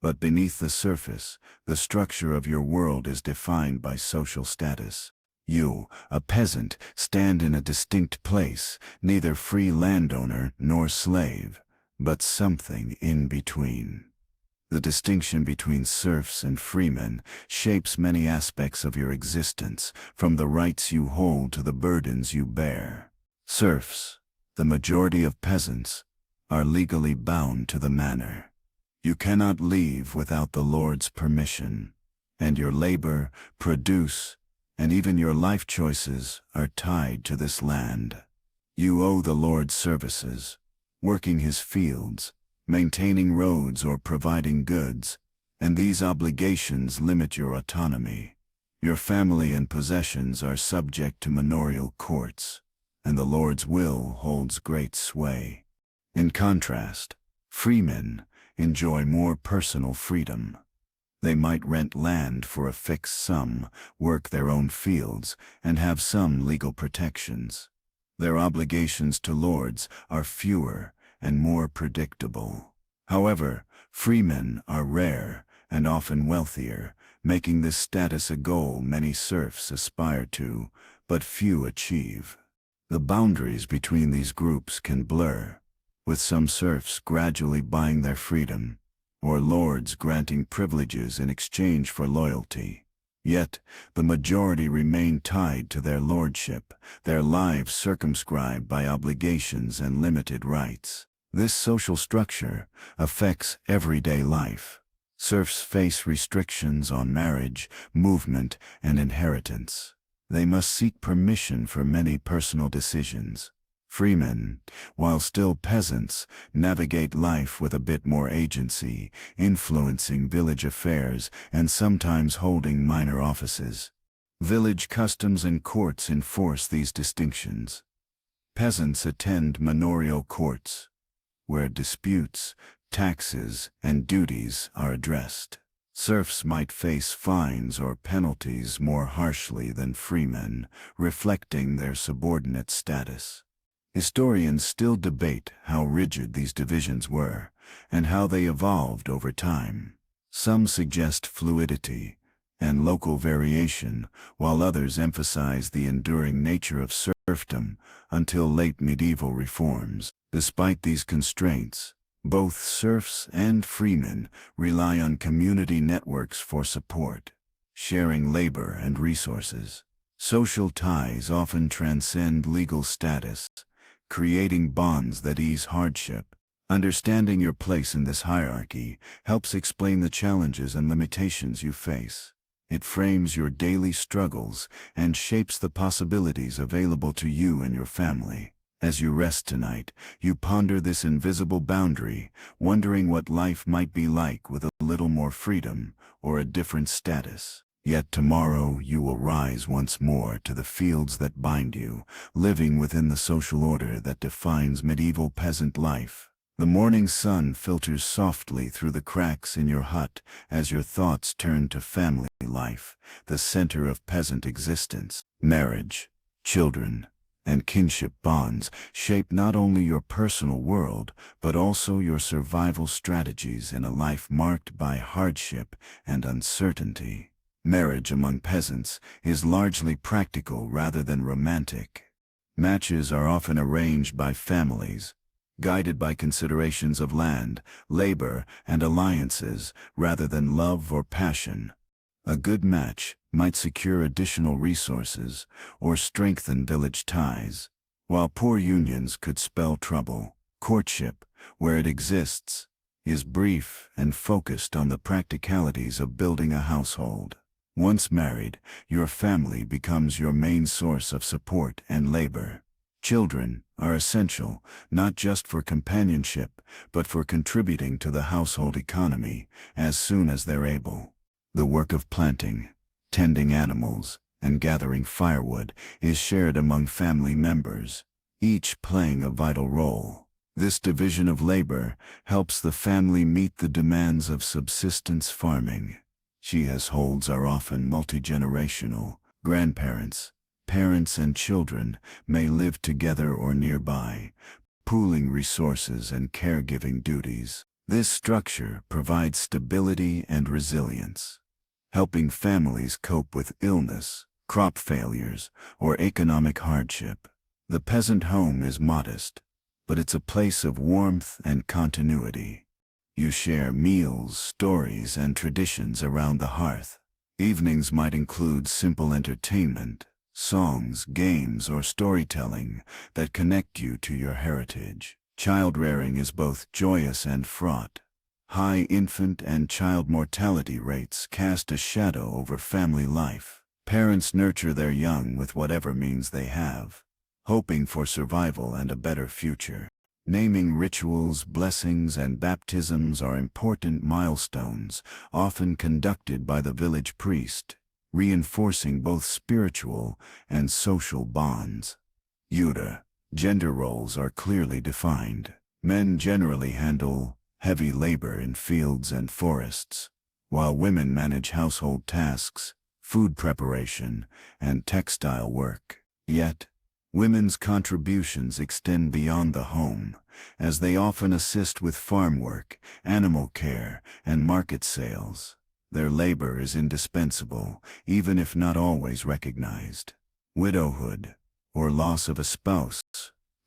But beneath the surface, the structure of your world is defined by social status. You, a peasant, stand in a distinct place, neither free landowner nor slave, but something in between. The distinction between serfs and freemen shapes many aspects of your existence, from the rights you hold to the burdens you bear. Serfs, the majority of peasants, are legally bound to the manor. You cannot leave without the Lord's permission, and your labor, produce, and even your life choices are tied to this land. You owe the Lord services, working his fields, maintaining roads, or providing goods, and these obligations limit your autonomy. Your family and possessions are subject to manorial courts, and the Lord's will holds great sway. In contrast, freemen enjoy more personal freedom. They might rent land for a fixed sum, work their own fields, and have some legal protections. Their obligations to lords are fewer and more predictable. However, freemen are rare and often wealthier, making this status a goal many serfs aspire to, but few achieve. The boundaries between these groups can blur, with some serfs gradually buying their freedom, or lords granting privileges in exchange for loyalty. Yet, the majority remain tied to their lordship, their lives circumscribed by obligations and limited rights. This social structure affects everyday life. Serfs face restrictions on marriage, movement, and inheritance. They must seek permission for many personal decisions. Freemen, while still peasants, navigate life with a bit more agency, influencing village affairs and sometimes holding minor offices. Village customs and courts enforce these distinctions. Peasants attend manorial courts, where disputes, taxes, and duties are addressed. Serfs might face fines or penalties more harshly than freemen, reflecting their subordinate status. Historians still debate how rigid these divisions were, and how they evolved over time. Some suggest fluidity and local variation, while others emphasize the enduring nature of serfdom until late medieval reforms. Despite these constraints, both serfs and freemen rely on community networks for support, sharing labor and resources. Social ties often transcend legal status, creating bonds that ease hardship. Understanding your place in this hierarchy helps explain the challenges and limitations you face. It frames your daily struggles and shapes the possibilities available to you and your family. As you rest tonight, you ponder this invisible boundary, wondering what life might be like with a little more freedom or a different status. Yet tomorrow you will rise once more to the fields that bind you, living within the social order that defines medieval peasant life. The morning sun filters softly through the cracks in your hut as your thoughts turn to family life, the center of peasant existence. Marriage, children, and kinship bonds shape not only your personal world, but also your survival strategies in a life marked by hardship and uncertainty. Marriage among peasants is largely practical rather than romantic. Matches are often arranged by families, guided by considerations of land, labor, and alliances rather than love or passion. A good match might secure additional resources or strengthen village ties, while poor unions could spell trouble. Courtship, where it exists, is brief and focused on the practicalities of building a household. Once married, your family becomes your main source of support and labor. Children are essential, not just for companionship, but for contributing to the household economy as soon as they're able. The work of planting, tending animals, and gathering firewood is shared among family members, each playing a vital role. This division of labor helps the family meet the demands of subsistence farming. Households are often multi-generational. Grandparents, parents, and children may live together or nearby, pooling resources and caregiving duties. This structure provides stability and resilience, helping families cope with illness, crop failures, or economic hardship. The peasant home is modest, but it's a place of warmth and continuity. You share meals, stories, and traditions around the hearth. Evenings might include simple entertainment, songs, games, or storytelling that connect you to your heritage. Child rearing is both joyous and fraught. High infant and child mortality rates cast a shadow over family life. Parents nurture their young with whatever means they have, hoping for survival and a better future. Naming rituals, blessings, and baptisms are important milestones, often conducted by the village priest, reinforcing both spiritual and social bonds. Gender roles are clearly defined. Men generally handle heavy labor in fields and forests, while women manage household tasks, food preparation, and textile work. Yet, women's contributions extend beyond the home, as they often assist with farm work, animal care, and market sales. Their labor is indispensable, even if not always recognized. Widowhood, or loss of a spouse,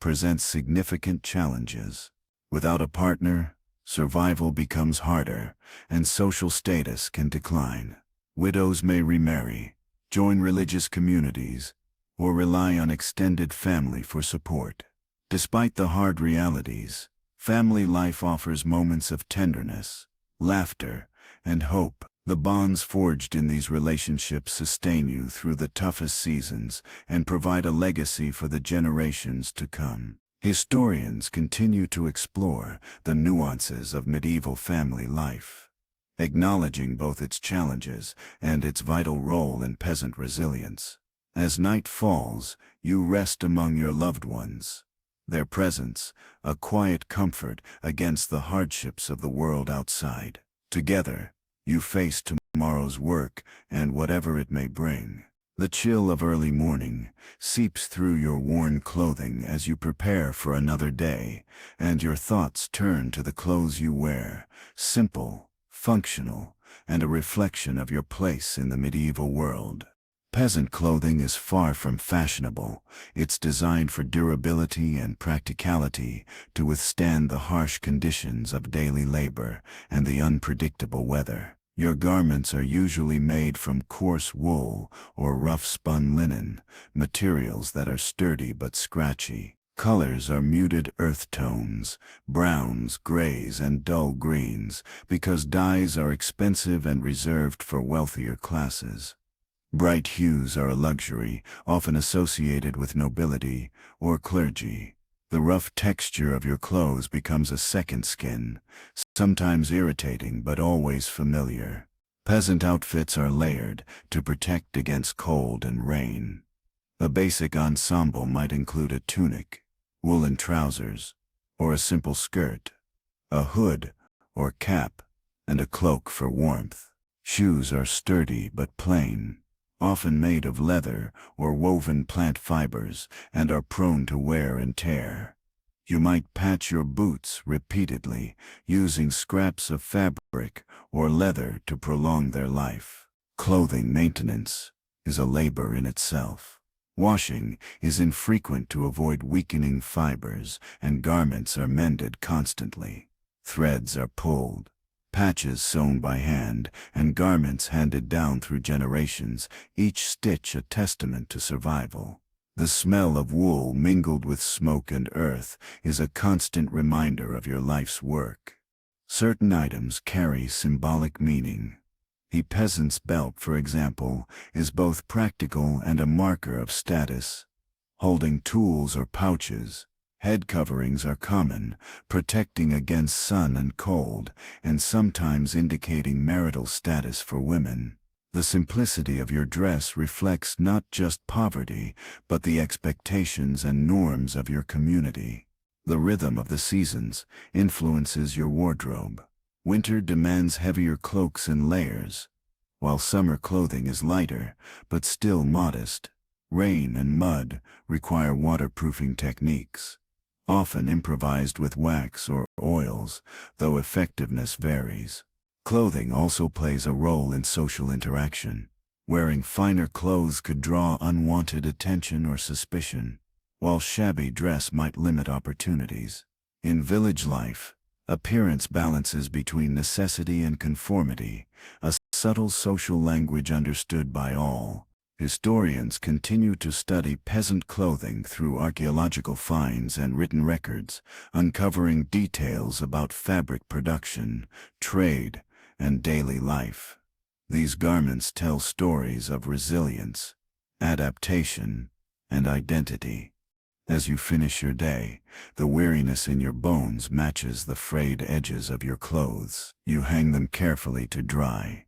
presents significant challenges. Without a partner, survival becomes harder, and social status can decline. Widows may remarry, join religious communities, or rely on extended family for support. Despite the hard realities, family life offers moments of tenderness, laughter, and hope. The bonds forged in these relationships sustain you through the toughest seasons and provide a legacy for the generations to come. Historians continue to explore the nuances of medieval family life, acknowledging both its challenges and its vital role in peasant resilience. As night falls, you rest among your loved ones, their presence, a quiet comfort against the hardships of the world outside. Together, you face tomorrow's work and whatever it may bring. The chill of early morning seeps through your worn clothing as you prepare for another day, and your thoughts turn to the clothes you wear, simple, functional, and a reflection of your place in the medieval world. Peasant clothing is far from fashionable. It's designed for durability and practicality to withstand the harsh conditions of daily labor and the unpredictable weather. Your garments are usually made from coarse wool or rough-spun linen, materials that are sturdy but scratchy. Colors are muted earth tones, browns, grays, and dull greens, because dyes are expensive and reserved for wealthier classes. Bright hues are a luxury, often associated with nobility or clergy. The rough texture of your clothes becomes a second skin, sometimes irritating but always familiar. Peasant outfits are layered to protect against cold and rain. A basic ensemble might include a tunic, woolen trousers, or a simple skirt, a hood or cap, and a cloak for warmth. Shoes are sturdy but plain, often made of leather or woven plant fibers, and are prone to wear and tear. You might patch your boots repeatedly, using scraps of fabric or leather to prolong their life. Clothing maintenance is a labor in itself. Washing is infrequent to avoid weakening fibers, and garments are mended constantly. Threads are pulled, patches sewn by hand, and garments handed down through generations, each stitch a testament to survival. The smell of wool mingled with smoke and earth is a constant reminder of your life's work. Certain items carry symbolic meaning. A peasant's belt, for example, is both practical and a marker of status. Holding tools or pouches, head coverings are common, protecting against sun and cold, and sometimes indicating marital status for women. The simplicity of your dress reflects not just poverty, but the expectations and norms of your community. The rhythm of the seasons influences your wardrobe. Winter demands heavier cloaks and layers, while summer clothing is lighter, but still modest. Rain and mud require waterproofing techniques, often improvised with wax or oils, though effectiveness varies. Clothing also plays a role in social interaction. Wearing finer clothes could draw unwanted attention or suspicion, while shabby dress might limit opportunities. In village life, appearance balances between necessity and conformity, a subtle social language understood by all. Historians continue to study peasant clothing through archaeological finds and written records, uncovering details about fabric production, trade, and daily life. These garments tell stories of resilience, adaptation, and identity. As you finish your day, the weariness in your bones matches the frayed edges of your clothes. You hang them carefully to dry,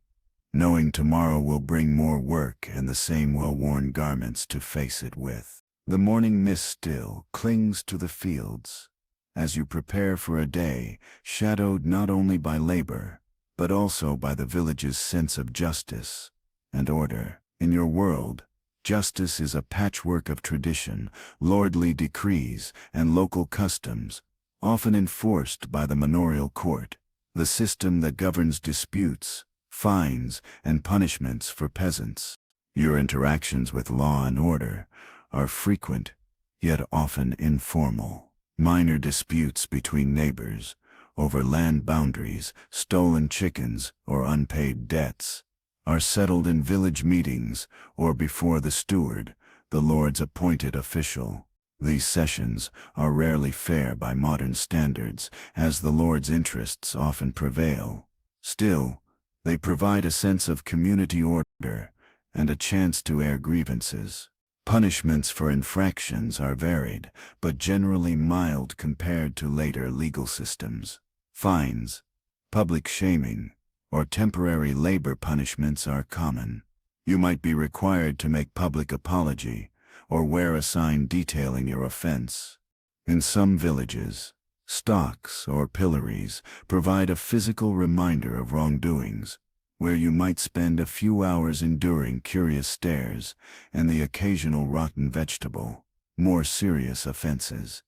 knowing tomorrow will bring more work and the same well-worn garments to face it with. The morning mist still clings to the fields as you prepare for a day shadowed not only by labor, but also by the village's sense of justice and order. In your world, justice is a patchwork of tradition, lordly decrees, and local customs, often enforced by the manorial court, the system that governs disputes, fines, and punishments for peasants. Your interactions with law and order are frequent, yet often informal. Minor disputes between neighbors over land boundaries, stolen chickens, or unpaid debts are settled in village meetings or before the steward, the lord's appointed official. These sessions are rarely fair by modern standards, as the lord's interests often prevail. Still, they provide a sense of community order and a chance to air grievances. Punishments for infractions are varied, but generally mild compared to later legal systems. Fines, public shaming, or temporary labor punishments are common. You might be required to make public apology or wear a sign detailing your offense. In some villages, stocks or pillories provide a physical reminder of wrongdoings, where you might spend a few hours enduring curious stares and the occasional rotten vegetable. More serious offenses,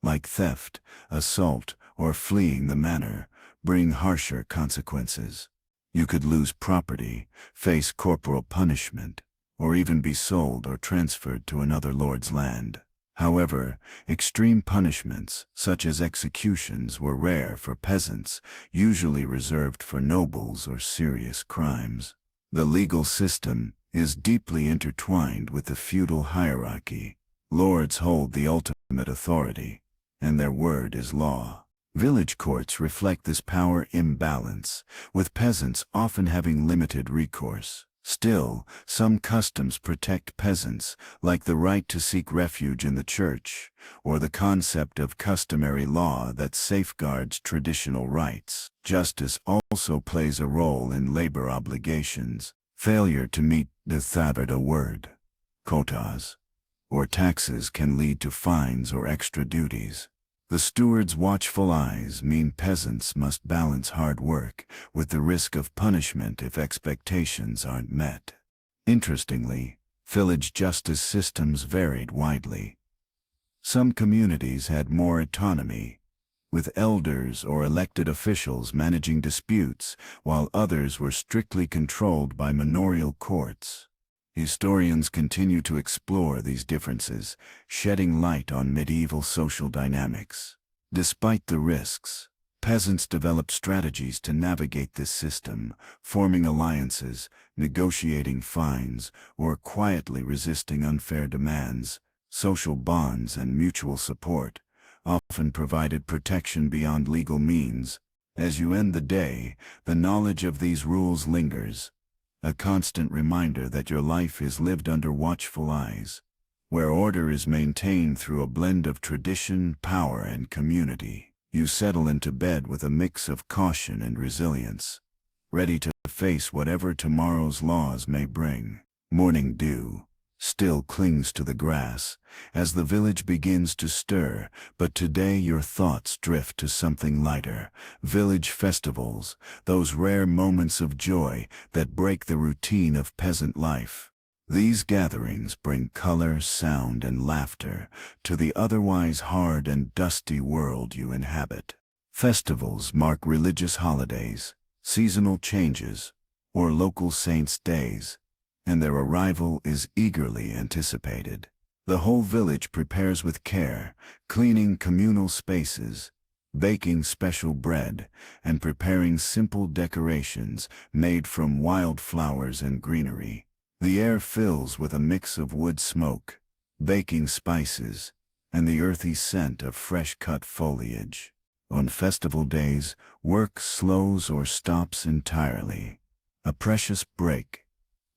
like theft, assault, or fleeing the manor, bring harsher consequences. You could lose property, face corporal punishment, or even be sold or transferred to another lord's land. However, extreme punishments, such as executions, were rare for peasants, usually reserved for nobles or serious crimes. The legal system is deeply intertwined with the feudal hierarchy. Lords hold the ultimate authority, and their word is law. Village courts reflect this power imbalance, with peasants often having limited recourse. Still, some customs protect peasants, like the right to seek refuge in the church, or the concept of customary law that safeguards traditional rights. Justice also plays a role in labor obligations. Failure to meet the word, quotas, or taxes can lead to fines or extra duties. The steward's watchful eyes mean peasants must balance hard work with the risk of punishment if expectations aren't met. Interestingly, village justice systems varied widely. Some communities had more autonomy, with elders or elected officials managing disputes, while others were strictly controlled by manorial courts. Historians continue to explore these differences, shedding light on medieval social dynamics. Despite the risks, peasants developed strategies to navigate this system, forming alliances, negotiating fines, or quietly resisting unfair demands. Social bonds and mutual support often provided protection beyond legal means. As you end the day, the knowledge of these rules lingers, a constant reminder that your life is lived under watchful eyes, where order is maintained through a blend of tradition, power, and community. You settle into bed with a mix of caution and resilience, ready to face whatever tomorrow's laws may bring. Morning dew still clings to the grass as the village begins to stir, but today your thoughts drift to something lighter. Village festivals, those rare moments of joy that break the routine of peasant life. These gatherings bring color, sound, and laughter to the otherwise hard and dusty world you inhabit. Festivals mark religious holidays, seasonal changes, or local saints' days, and their arrival is eagerly anticipated. The whole village prepares with care, cleaning communal spaces, baking special bread, and preparing simple decorations made from wild flowers and greenery. The air fills with a mix of wood smoke, baking spices, and the earthy scent of fresh-cut foliage. On festival days, work slows or stops entirely, a precious break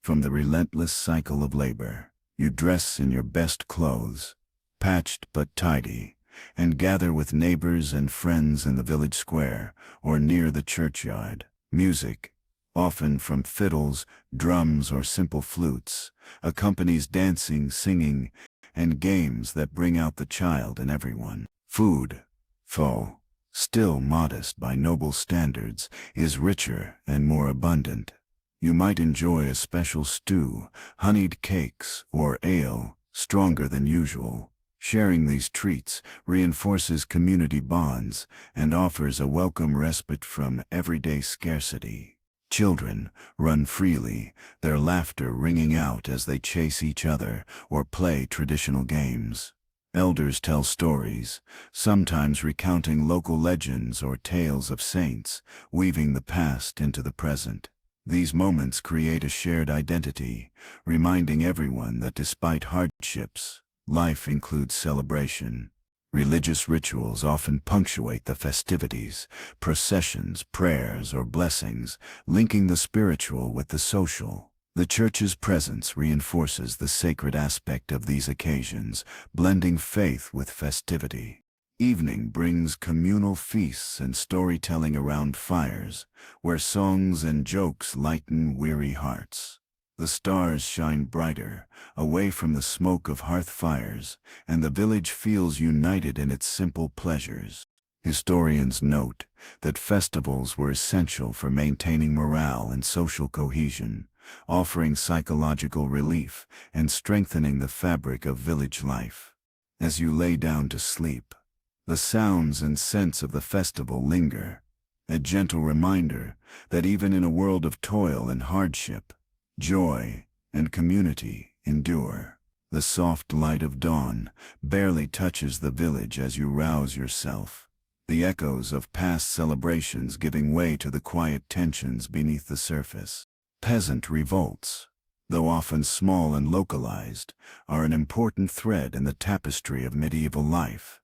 from the relentless cycle of labor. You dress in your best clothes, patched but tidy, and gather with neighbors and friends in the village square or near the churchyard. Music, often from fiddles, drums, or simple flutes, accompanies dancing, singing, and games that bring out the child in everyone. Food, though still modest by noble standards, is richer and more abundant. You might enjoy a special stew, honeyed cakes, or ale, stronger than usual. Sharing these treats reinforces community bonds and offers a welcome respite from everyday scarcity. Children run freely, their laughter ringing out as they chase each other or play traditional games. Elders tell stories, sometimes recounting local legends or tales of saints, weaving the past into the present. These moments create a shared identity, reminding everyone that despite hardships, life includes celebration. Religious rituals often punctuate the festivities, processions, prayers, or blessings, linking the spiritual with the social. The church's presence reinforces the sacred aspect of these occasions, blending faith with festivity. Evening brings communal feasts and storytelling around fires, where songs and jokes lighten weary hearts. The stars shine brighter, away from the smoke of hearth fires, and the village feels united in its simple pleasures. Historians note that festivals were essential for maintaining morale and social cohesion, offering psychological relief and strengthening the fabric of village life. As you lay down to sleep, the sounds and scents of the festival linger, a gentle reminder that even in a world of toil and hardship, joy and community endure. The soft light of dawn barely touches the village as you rouse yourself, the echoes of past celebrations giving way to the quiet tensions beneath the surface. Peasant revolts, though often small and localized, are an important thread in the tapestry of medieval life.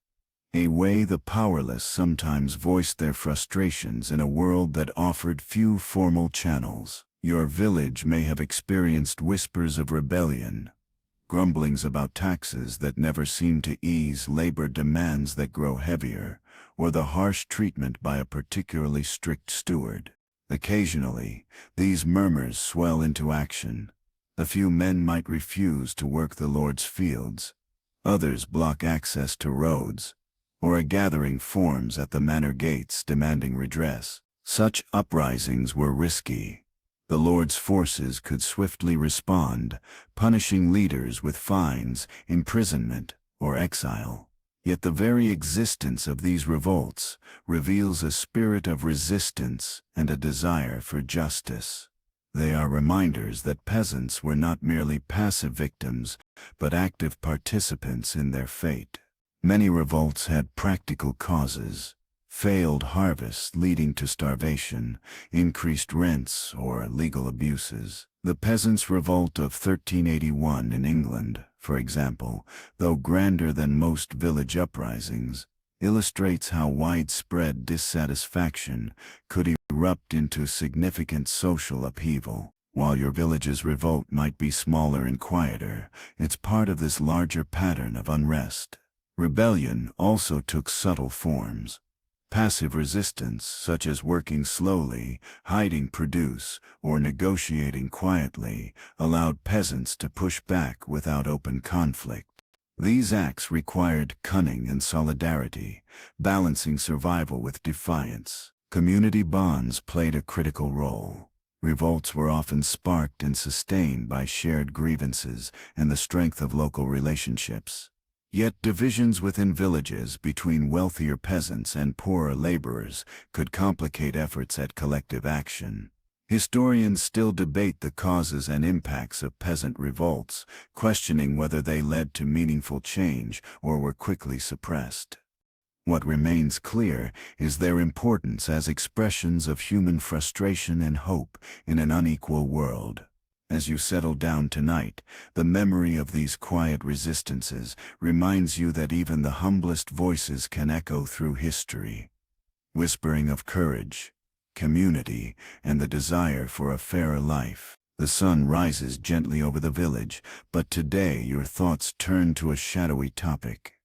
A way the powerless sometimes voiced their frustrations in a world that offered few formal channels. Your village may have experienced whispers of rebellion, grumblings about taxes that never seem to ease, labor demands that grow heavier, or the harsh treatment by a particularly strict steward. Occasionally, these murmurs swell into action. A few men might refuse to work the Lord's fields, others block access to roads, or a gathering forms at the manor gates demanding redress. Such uprisings were risky. The Lord's forces could swiftly respond, punishing leaders with fines, imprisonment, or exile. Yet the very existence of these revolts reveals a spirit of resistance and a desire for justice. They are reminders that peasants were not merely passive victims, but active participants in their fate. Many revolts had practical causes: failed harvests leading to starvation, increased rents, or legal abuses. The Peasants' Revolt of 1381 in England, for example, though grander than most village uprisings, illustrates how widespread dissatisfaction could erupt into significant social upheaval. While your village's revolt might be smaller and quieter, it's part of this larger pattern of unrest. Rebellion also took subtle forms. Passive resistance, such as working slowly, hiding produce, or negotiating quietly, allowed peasants to push back without open conflict. These acts required cunning and solidarity, balancing survival with defiance. Community bonds played a critical role. Revolts were often sparked and sustained by shared grievances and the strength of local relationships. Yet divisions within villages between wealthier peasants and poorer laborers could complicate efforts at collective action. Historians still debate the causes and impacts of peasant revolts, questioning whether they led to meaningful change or were quickly suppressed. What remains clear is their importance as expressions of human frustration and hope in an unequal world. As you settle down tonight, the memory of these quiet resistances reminds you that even the humblest voices can echo through history, whispering of courage, community, and the desire for a fairer life. The sun rises gently over the village, but today your thoughts turn to a shadowy topic: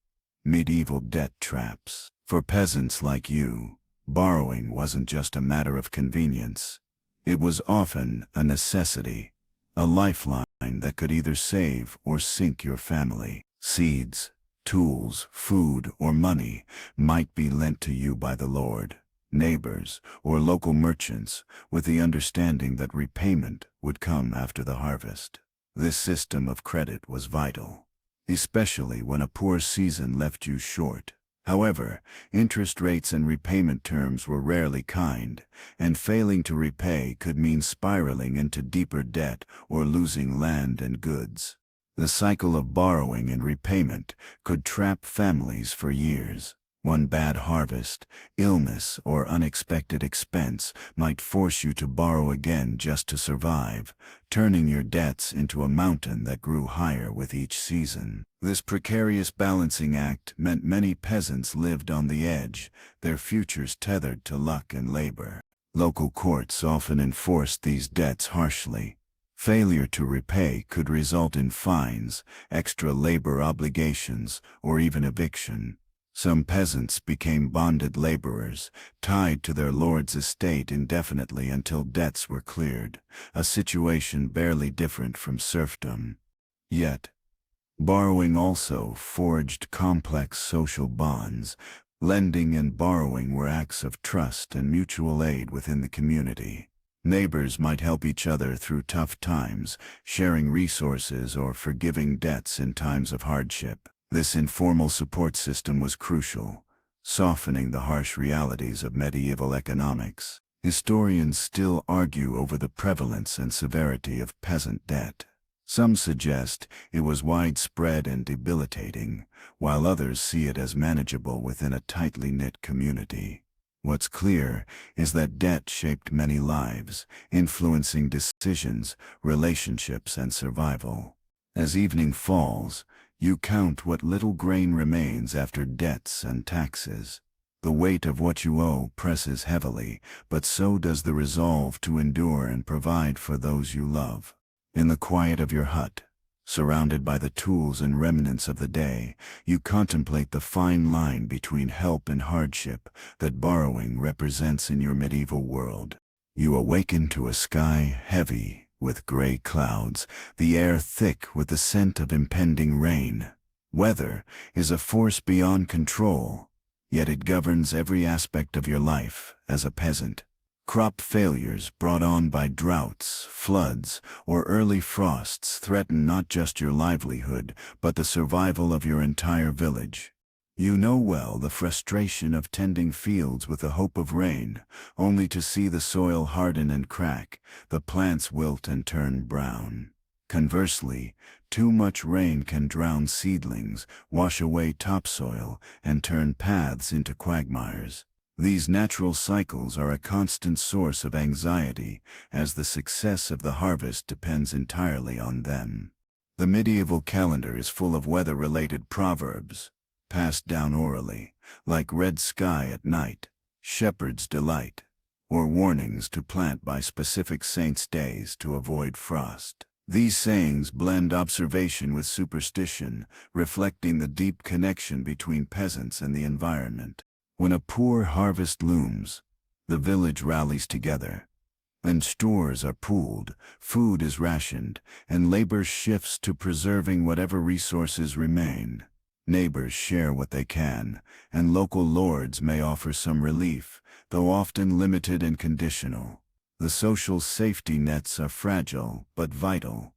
medieval debt traps. For peasants like you, borrowing wasn't just a matter of convenience. It was often a necessity, a lifeline that could either save or sink your family. Seeds, tools, food, or money might be lent to you by the Lord, neighbors, or local merchants, with the understanding that repayment would come after the harvest. This system of credit was vital, especially when a poor season left you short. However, interest rates and repayment terms were rarely kind, and failing to repay could mean spiraling into deeper debt or losing land and goods. The cycle of borrowing and repayment could trap families for years. One bad harvest, illness, or unexpected expense might force you to borrow again just to survive, turning your debts into a mountain that grew higher with each season. This precarious balancing act meant many peasants lived on the edge, their futures tethered to luck and labor. Local courts often enforced these debts harshly. Failure to repay could result in fines, extra labor obligations, or even eviction. Some peasants became bonded laborers, tied to their lord's estate indefinitely until debts were cleared, a situation barely different from serfdom. Yet, borrowing also forged complex social bonds, Lending and borrowing were acts of trust and mutual aid within the community. Neighbors might help each other through tough times, sharing resources or forgiving debts in times of hardship. This informal support system was crucial, softening the harsh realities of medieval economics. Historians still argue over the prevalence and severity of peasant debt. Some suggest it was widespread and debilitating, while others see it as manageable within a tightly knit community. What's clear is that debt shaped many lives, influencing decisions, relationships, and survival. As evening falls, you count what little grain remains after debts and taxes. The weight of what you owe presses heavily, but so does the resolve to endure and provide for those you love. In the quiet of your hut, surrounded by the tools and remnants of the day, you contemplate the fine line between help and hardship that borrowing represents in your medieval world. You awaken to a sky heavy with gray clouds, the air thick with the scent of impending rain. Weather is a force beyond control, yet it governs every aspect of your life as a peasant. Crop failures brought on by droughts, floods, or early frosts threaten not just your livelihood, but the survival of your entire village. You know well the frustration of tending fields with the hope of rain, only to see the soil harden and crack, the plants wilt and turn brown. Conversely, too much rain can drown seedlings, wash away topsoil, and turn paths into quagmires. These natural cycles are a constant source of anxiety, as the success of the harvest depends entirely on them. The medieval calendar is full of weather-related proverbs, passed down orally, like red sky at night, shepherd's delight, or warnings to plant by specific saints' days to avoid frost. These sayings blend observation with superstition, reflecting the deep connection between peasants and the environment. When a poor harvest looms, the village rallies together, and stores are pooled, food is rationed, and labor shifts to preserving whatever resources remain. Neighbors share what they can, and local lords may offer some relief, though often limited and conditional. The social safety nets are fragile but vital.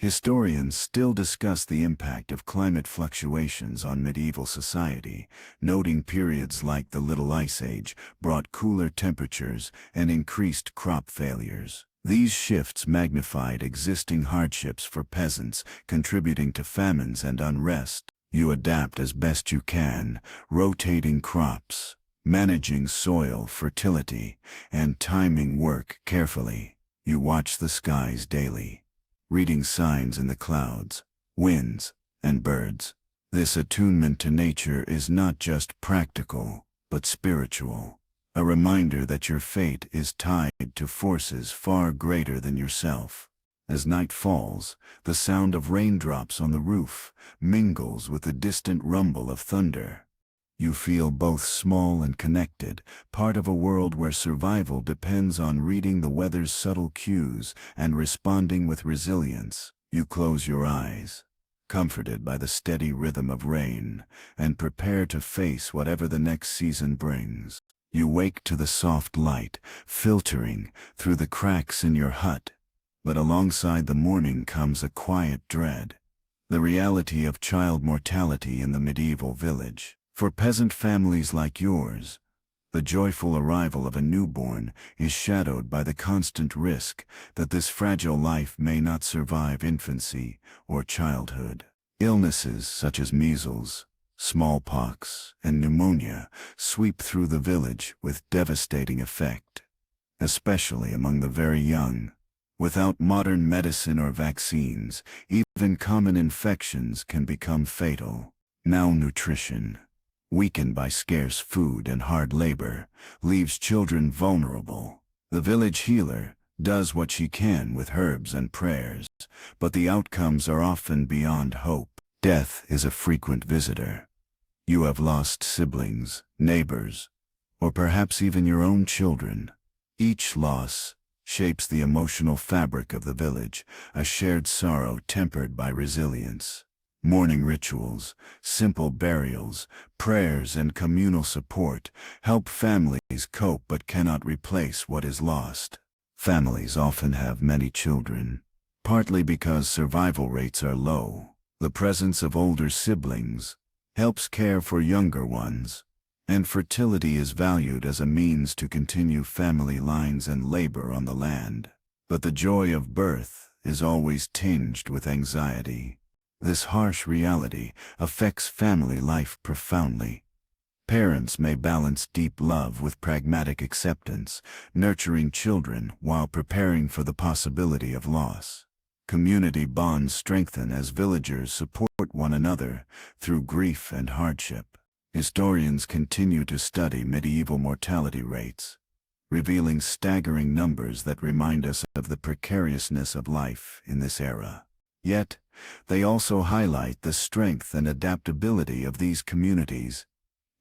Historians still discuss the impact of climate fluctuations on medieval society, noting periods like the Little Ice Age brought cooler temperatures and increased crop failures. These shifts magnified existing hardships for peasants, contributing to famines and unrest. You adapt as best you can, rotating crops, managing soil fertility, and timing work carefully. You watch the skies daily, reading signs in the clouds, winds, and birds. This attunement to nature is not just practical, but spiritual, a reminder that your fate is tied to forces far greater than yourself. As night falls, the sound of raindrops on the roof mingles with the distant rumble of thunder. You feel both small and connected, part of a world where survival depends on reading the weather's subtle cues and responding with resilience. You close your eyes, comforted by the steady rhythm of rain, and prepare to face whatever the next season brings. You wake to the soft light, filtering through the cracks in your hut. But alongside the morning comes a quiet dread, the reality of child mortality in the medieval village. For peasant families like yours, the joyful arrival of a newborn is shadowed by the constant risk that this fragile life may not survive infancy or childhood. Illnesses such as measles, smallpox, and pneumonia sweep through the village with devastating effect, especially among the very young. Without modern medicine or vaccines, even common infections can become fatal. Malnutrition, weakened by scarce food and hard labor, leaves children vulnerable. The village healer does what she can with herbs and prayers, but the outcomes are often beyond hope. Death is a frequent visitor. You have lost siblings, neighbors, or perhaps even your own children. Each loss shapes the emotional fabric of the village, a shared sorrow tempered by resilience. Mourning rituals, simple burials, prayers, and communal support help families cope but cannot replace what is lost. Families often have many children, partly because survival rates are low. The presence of older siblings helps care for younger ones, and fertility is valued as a means to continue family lines and labor on the land. But the joy of birth is always tinged with anxiety. This harsh reality affects family life profoundly. Parents may balance deep love with pragmatic acceptance, nurturing children while preparing for the possibility of loss. Community bonds strengthen as villagers support one another through grief and hardship. Historians continue to study medieval mortality rates, revealing staggering numbers that remind us of the precariousness of life in this era. Yet, they also highlight the strength and adaptability of these communities.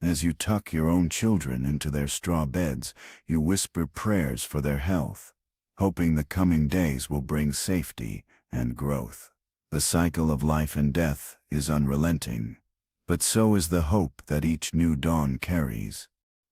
As you tuck your own children into their straw beds, you whisper prayers for their health, hoping the coming days will bring safety and growth. The cycle of life and death is unrelenting, but so is the hope that each new dawn carries.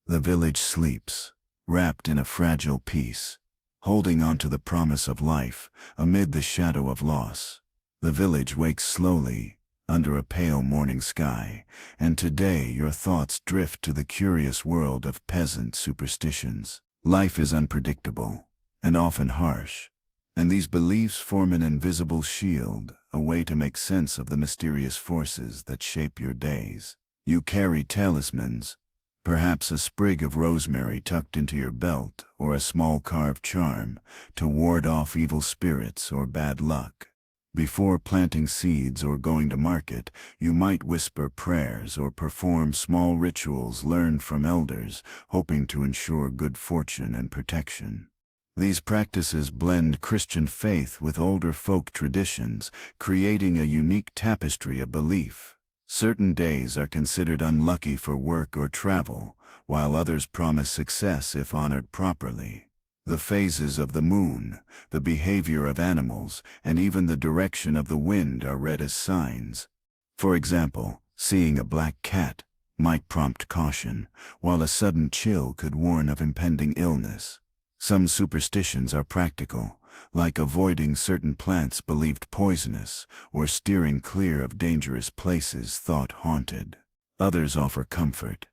The village sleeps, wrapped in a fragile peace, holding on to the promise of life amid the shadow of loss. The village wakes slowly, under a pale morning sky, and today your thoughts drift to the curious world of peasant superstitions. Life is unpredictable, and often harsh, and these beliefs form an invisible shield, a way to make sense of the mysterious forces that shape your days. You carry talismans, perhaps a sprig of rosemary tucked into your belt or a small carved charm, to ward off evil spirits or bad luck. Before planting seeds or going to market, you might whisper prayers or perform small rituals learned from elders, hoping to ensure good fortune and protection. These practices blend Christian faith with older folk traditions, creating a unique tapestry of belief. Certain days are considered unlucky for work or travel, while others promise success if honored properly. The phases of the moon, the behavior of animals, and even the direction of the wind are read as signs. For example, seeing a black cat might prompt caution, while a sudden chill could warn of impending illness. Some superstitions are practical, like avoiding certain plants believed poisonous, or steering clear of dangerous places thought haunted. Others offer comfort,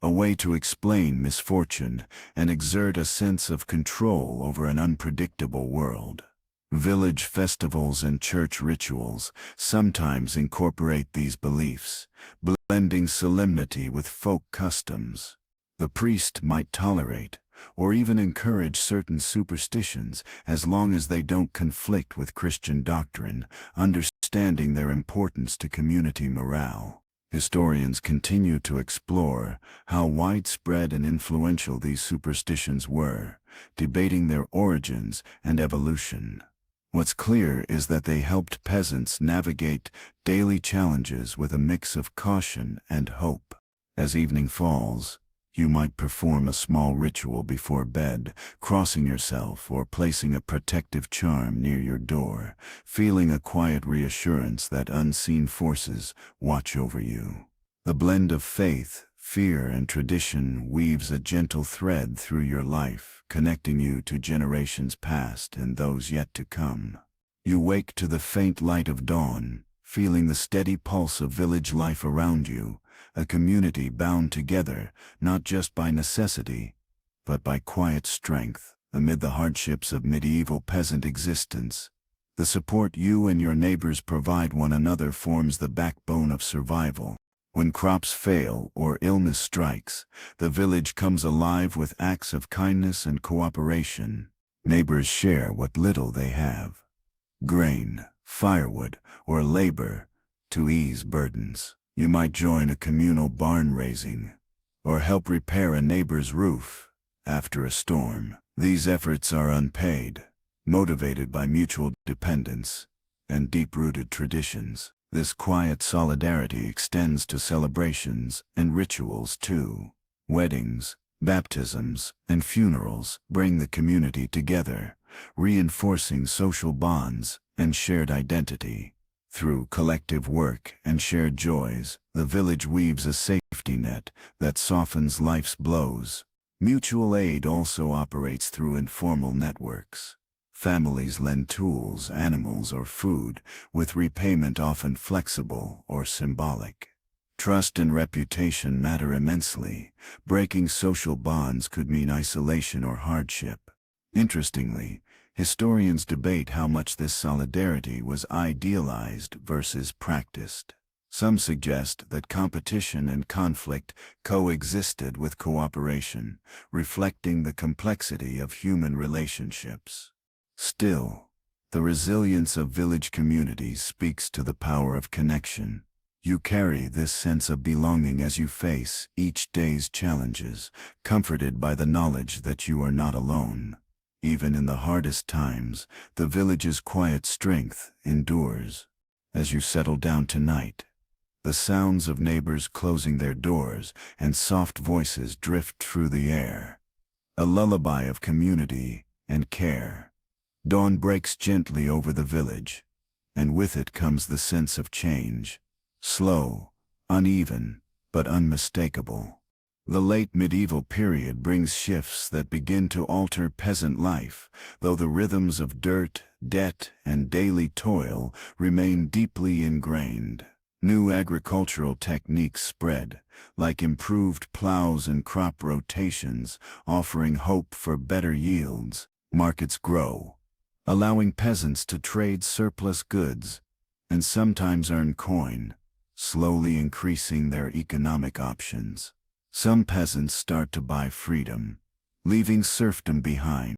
a way to explain misfortune and exert a sense of control over an unpredictable world. Village festivals and church rituals sometimes incorporate these beliefs, blending solemnity with folk customs. The priest might tolerate, or even encourage certain superstitions as long as they don't conflict with Christian doctrine, understanding their importance to community morale. Historians continue to explore how widespread and influential these superstitions were, debating their origins and evolution. What's clear is that they helped peasants navigate daily challenges with a mix of caution and hope. As evening falls, you might perform a small ritual before bed, crossing yourself or placing a protective charm near your door, feeling a quiet reassurance that unseen forces watch over you. The blend of faith, fear, and tradition weaves a gentle thread through your life, connecting you to generations past and those yet to come. You wake to the faint light of dawn, feeling the steady pulse of village life around you, a community bound together not just by necessity, but by quiet strength. Amid the hardships of medieval peasant existence, the support you and your neighbors provide one another forms the backbone of survival. When crops fail or illness strikes, the village comes alive with acts of kindness and cooperation. Neighbors share what little they have: grain, firewood, or labor, to ease burdens. You might join a communal barn raising, or help repair a neighbor's roof after a storm. These efforts are unpaid, motivated by mutual dependence and deep-rooted traditions. This quiet solidarity extends to celebrations and rituals too. Weddings, baptisms, and funerals bring the community together, reinforcing social bonds and shared identity. Through collective work and shared joys, the village weaves a safety net that softens life's blows. Mutual aid also operates through informal networks. Families lend tools, animals, or food, with repayment often flexible or symbolic. Trust and reputation matter immensely. Breaking social bonds could mean isolation or hardship. Interestingly, historians debate how much this solidarity was idealized versus practiced. Some suggest that competition and conflict coexisted with cooperation, reflecting the complexity of human relationships. Still, the resilience of village communities speaks to the power of connection. You carry this sense of belonging as you face each day's challenges, comforted by the knowledge that you are not alone. Even in the hardest times, the village's quiet strength endures. As you settle down tonight, the sounds of neighbors closing their doors and soft voices drift through the air. A lullaby of community and care. Dawn breaks gently over the village, and with it comes the sense of change. Slow, uneven, but unmistakable. The late medieval period brings shifts that begin to alter peasant life, though the rhythms of dirt, debt, and daily toil remain deeply ingrained. New agricultural techniques spread, like improved plows and crop rotations, offering hope for better yields. Markets grow, allowing peasants to trade surplus goods and sometimes earn coin, slowly increasing their economic options. Some peasants start to buy freedom, leaving serfdom behind,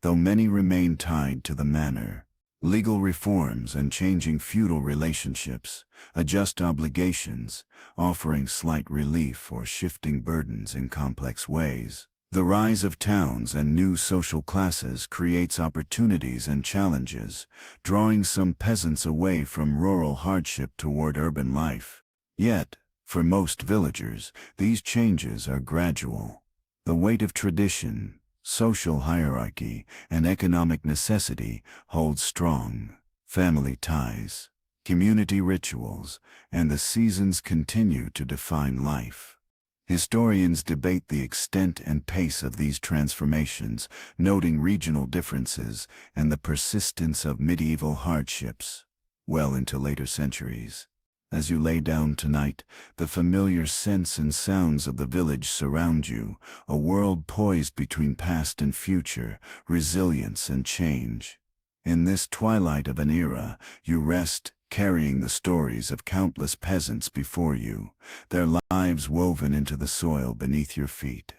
though many remain tied to the manor. Legal reforms and changing feudal relationships adjust obligations, offering slight relief or shifting burdens in complex ways. The rise of towns and new social classes creates opportunities and challenges, drawing some peasants away from rural hardship toward urban life. Yet, for most villagers, these changes are gradual. The weight of tradition, social hierarchy, and economic necessity hold strong. Family ties, community rituals, and the seasons continue to define life. Historians debate the extent and pace of these transformations, noting regional differences and the persistence of medieval hardships well into later centuries. As you lay down tonight, the familiar scents and sounds of the village surround you, a world poised between past and future, resilience and change. In this twilight of an era, you rest, carrying the stories of countless peasants before you, their lives woven into the soil beneath your feet.